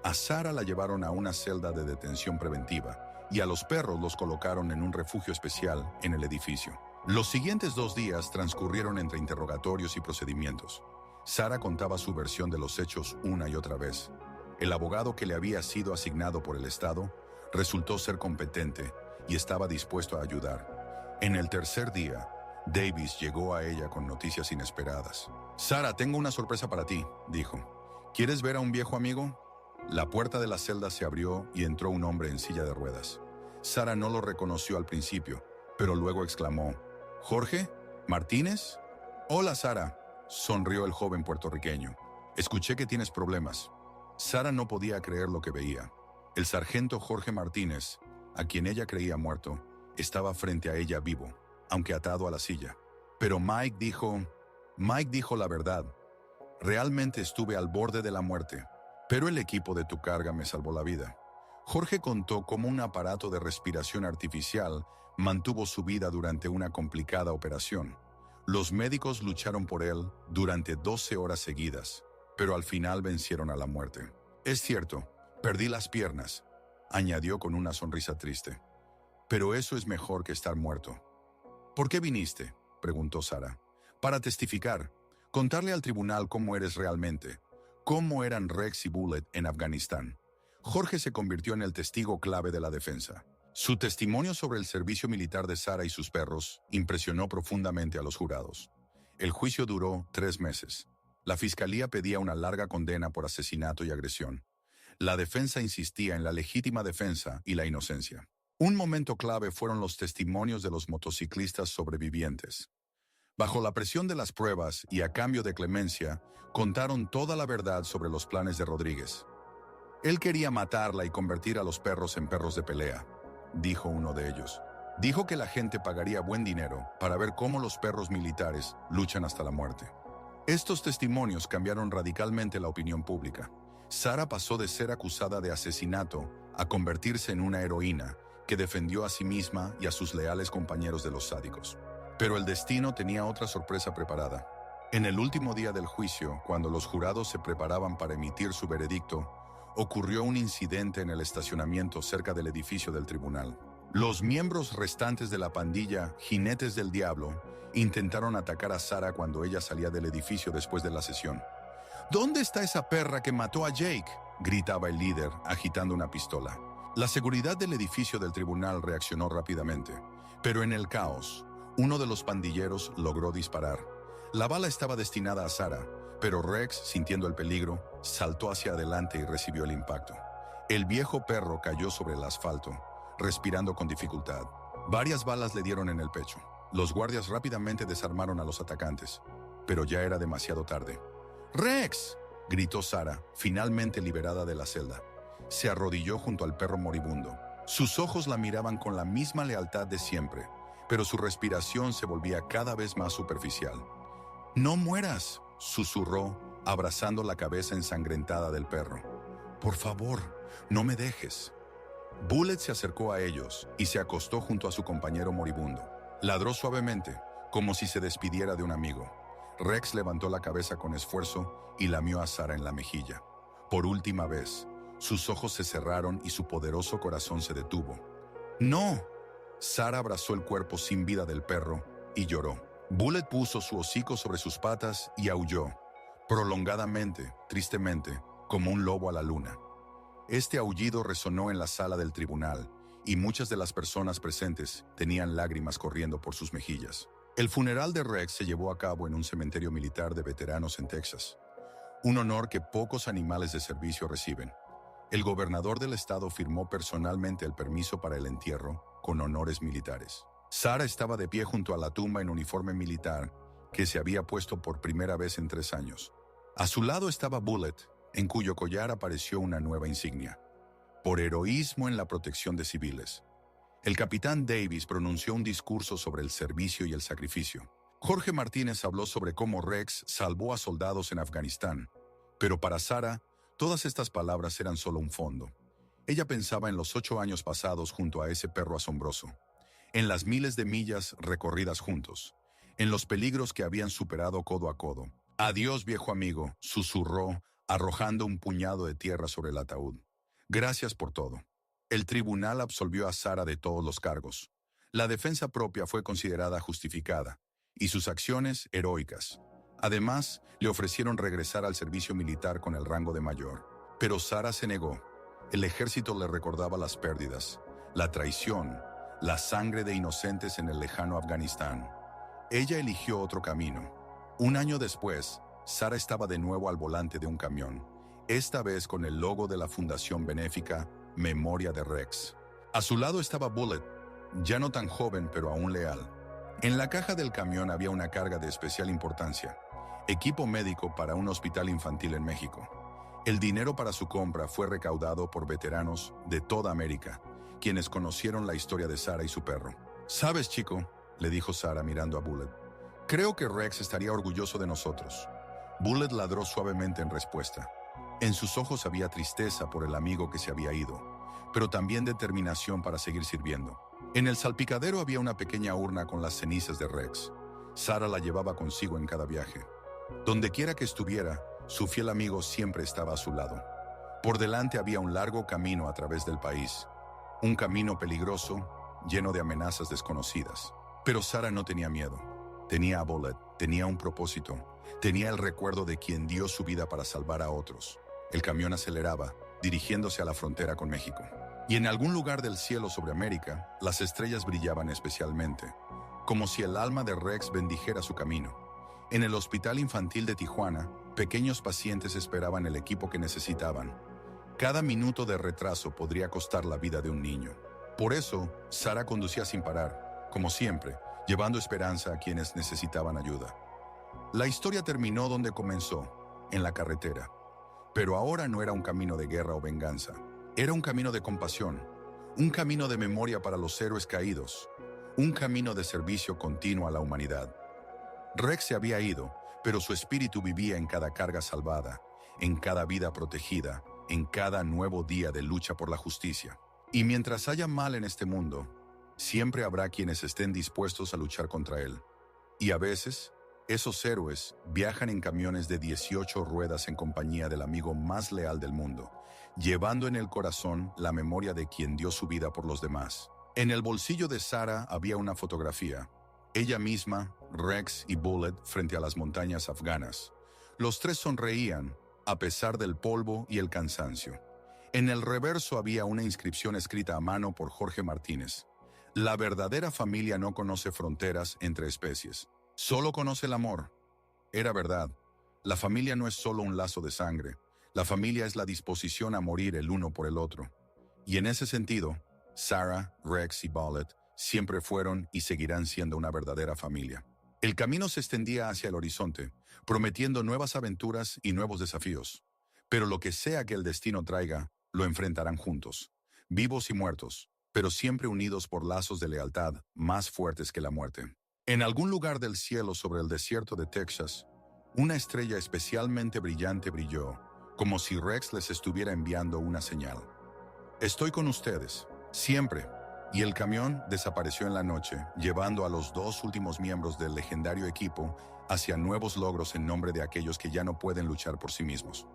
A Sarah la llevaron a una celda de detención preventiva y a los perros los colocaron en un refugio especial en el edificio. Los siguientes 2 días transcurrieron entre interrogatorios y procedimientos. Sarah contaba su versión de los hechos una y otra vez. El abogado que le había sido asignado por el Estado resultó ser competente y estaba dispuesto a ayudar. En el tercer día, Davis llegó a ella con noticias inesperadas. «Sarah, tengo una sorpresa para ti», dijo. «¿Quieres ver a un viejo amigo?». La puerta de la celda se abrió y entró un hombre en silla de ruedas. Sarah no lo reconoció al principio, pero luego exclamó: «¿Jorge? ¿Martínez?». «Hola, Sarah», sonrió el joven puertorriqueño. «Escuché que tienes problemas». Sarah no podía creer lo que veía. El sargento Jorge Martínez, a quien ella creía muerto, estaba frente a ella vivo, aunque atado a la silla. Pero Mike dijo la verdad. «Realmente estuve al borde de la muerte, pero el equipo de tu carga me salvó la vida». Jorge contó cómo un aparato de respiración artificial mantuvo su vida durante una complicada operación. Los médicos lucharon por él durante 12 horas seguidas, pero al final vencieron a la muerte. «Es cierto, perdí las piernas», añadió con una sonrisa triste. «Pero eso es mejor que estar muerto». «¿Por qué viniste?», preguntó Sarah. «Para testificar, contarle al tribunal cómo eres realmente, cómo eran Rex y Bullet en Afganistán». Jorge se convirtió en el testigo clave de la defensa. Su testimonio sobre el servicio militar de Sarah y sus perros impresionó profundamente a los jurados. El juicio duró 3 meses. La fiscalía pedía una larga condena por asesinato y agresión. La defensa insistía en la legítima defensa y la inocencia. Un momento clave fueron los testimonios de los motociclistas sobrevivientes. Bajo la presión de las pruebas y a cambio de clemencia, contaron toda la verdad sobre los planes de Rodríguez. Él quería matarla y convertir a los perros en perros de pelea, dijo uno de ellos. Dijo que la gente pagaría buen dinero para ver cómo los perros militares luchan hasta la muerte. Estos testimonios cambiaron radicalmente la opinión pública. Sara pasó de ser acusada de asesinato a convertirse en una heroína que defendió a sí misma y a sus leales compañeros de los sádicos. Pero el destino tenía otra sorpresa preparada. En el último día del juicio, cuando los jurados se preparaban para emitir su veredicto, ocurrió un incidente en el estacionamiento cerca del edificio del tribunal. Los miembros restantes de la pandilla Jinetes del Diablo intentaron atacar a Sara cuando ella salía del edificio después de la sesión. ¿Dónde está esa perra que mató a Jake?, gritaba el líder, agitando una pistola. La seguridad del edificio del tribunal reaccionó rápidamente, pero en el caos, uno de los pandilleros logró disparar. La bala estaba destinada a Sara, pero Rex, sintiendo el peligro, saltó hacia adelante y recibió el impacto. El viejo perro cayó sobre el asfalto, respirando con dificultad. Varias balas le dieron en el pecho. Los guardias rápidamente desarmaron a los atacantes, pero ya era demasiado tarde. ¡Rex!, gritó Sara, finalmente liberada de la celda. Se arrodilló junto al perro moribundo. Sus ojos la miraban con la misma lealtad de siempre, pero su respiración se volvía cada vez más superficial. «No mueras», susurró, abrazando la cabeza ensangrentada del perro. «Por favor, no me dejes». Bullet se acercó a ellos y se acostó junto a su compañero moribundo. Ladró suavemente, como si se despidiera de un amigo. Rex levantó la cabeza con esfuerzo y lamió a Sara en la mejilla. Por última vez, sus ojos se cerraron y su poderoso corazón se detuvo. «¡No!». Sara abrazó el cuerpo sin vida del perro y lloró. Bullet puso su hocico sobre sus patas y aulló, prolongadamente, tristemente, como un lobo a la luna. Este aullido resonó en la sala del tribunal y muchas de las personas presentes tenían lágrimas corriendo por sus mejillas. El funeral de Rex se llevó a cabo en un cementerio militar de veteranos en Texas, un honor que pocos animales de servicio reciben. El gobernador del estado firmó personalmente el permiso para el entierro con honores militares. Sara estaba de pie junto a la tumba en uniforme militar que se había puesto por primera vez en 3 años. A su lado estaba Bullet, en cuyo collar apareció una nueva insignia: por heroísmo en la protección de civiles. El capitán Davis pronunció un discurso sobre el servicio y el sacrificio. Jorge Martínez habló sobre cómo Rex salvó a soldados en Afganistán, pero para Sara, todas estas palabras eran solo un fondo. Ella pensaba en los 8 años pasados junto a ese perro asombroso, en las miles de millas recorridas juntos, en los peligros que habían superado codo a codo. «Adiós, viejo amigo», susurró, arrojando un puñado de tierra sobre el ataúd. «Gracias por todo». El tribunal absolvió a Sara de todos los cargos. La defensa propia fue considerada justificada, y sus acciones heroicas. Además, le ofrecieron regresar al servicio militar con el rango de mayor. Pero Sara se negó. El ejército le recordaba las pérdidas, la traición, la sangre de inocentes en el lejano Afganistán. Ella eligió otro camino. Un año después, Sara estaba de nuevo al volante de un camión, esta vez con el logo de la fundación benéfica Memoria de Rex. A su lado estaba Bullet, ya no tan joven pero aún leal. En la caja del camión había una carga de especial importancia: equipo médico para un hospital infantil en México. El dinero para su compra fue recaudado por veteranos de toda América, quienes conocieron la historia de Sara y su perro. «¿Sabes, chico?», le dijo Sara mirando a Bullet. «Creo que Rex estaría orgulloso de nosotros». Bullet ladró suavemente en respuesta. En sus ojos había tristeza por el amigo que se había ido, pero también determinación para seguir sirviendo. En el salpicadero había una pequeña urna con las cenizas de Rex. Sara la llevaba consigo en cada viaje. Donde quiera que estuviera, su fiel amigo siempre estaba a su lado. Por delante había un largo camino a través del país, un camino peligroso, lleno de amenazas desconocidas. Pero Sara no tenía miedo. Tenía a Bullet, tenía un propósito, tenía el recuerdo de quien dio su vida para salvar a otros. El camión aceleraba, dirigiéndose a la frontera con México. Y en algún lugar del cielo sobre América, las estrellas brillaban especialmente, como si el alma de Rex bendijera su camino. En el hospital infantil de Tijuana, pequeños pacientes esperaban el equipo que necesitaban. Cada minuto de retraso podría costar la vida de un niño. Por eso, Sara conducía sin parar, como siempre, llevando esperanza a quienes necesitaban ayuda. La historia terminó donde comenzó, en la carretera. Pero ahora no era un camino de guerra o venganza. Era un camino de compasión, un camino de memoria para los héroes caídos, un camino de servicio continuo a la humanidad. Rex se había ido, pero su espíritu vivía en cada carga salvada, en cada vida protegida, en cada nuevo día de lucha por la justicia. Y mientras haya mal en este mundo, siempre habrá quienes estén dispuestos a luchar contra él. Y a veces, esos héroes viajan en camiones de 18 ruedas en compañía del amigo más leal del mundo, llevando en el corazón la memoria de quien dio su vida por los demás. En el bolsillo de Sarah había una fotografía. Ella misma, Rex y Bullet frente a las montañas afganas. Los tres sonreían, a pesar del polvo y el cansancio. En el reverso había una inscripción escrita a mano por Jorge Martínez. La verdadera familia no conoce fronteras entre especies. Solo conoce el amor. Era verdad. La familia no es solo un lazo de sangre. La familia es la disposición a morir el uno por el otro. Y en ese sentido, Sarah, Rex y Bullet siempre fueron y seguirán siendo una verdadera familia. El camino se extendía hacia el horizonte, prometiendo nuevas aventuras y nuevos desafíos. Pero lo que sea que el destino traiga, lo enfrentarán juntos, vivos y muertos, pero siempre unidos por lazos de lealtad más fuertes que la muerte. En algún lugar del cielo sobre el desierto de Texas, una estrella especialmente brillante brilló, como si Rex les estuviera enviando una señal. Estoy con ustedes, siempre. Y el camión desapareció en la noche, llevando a los dos últimos miembros del legendario equipo hacia nuevos logros en nombre de aquellos que ya no pueden luchar por sí mismos.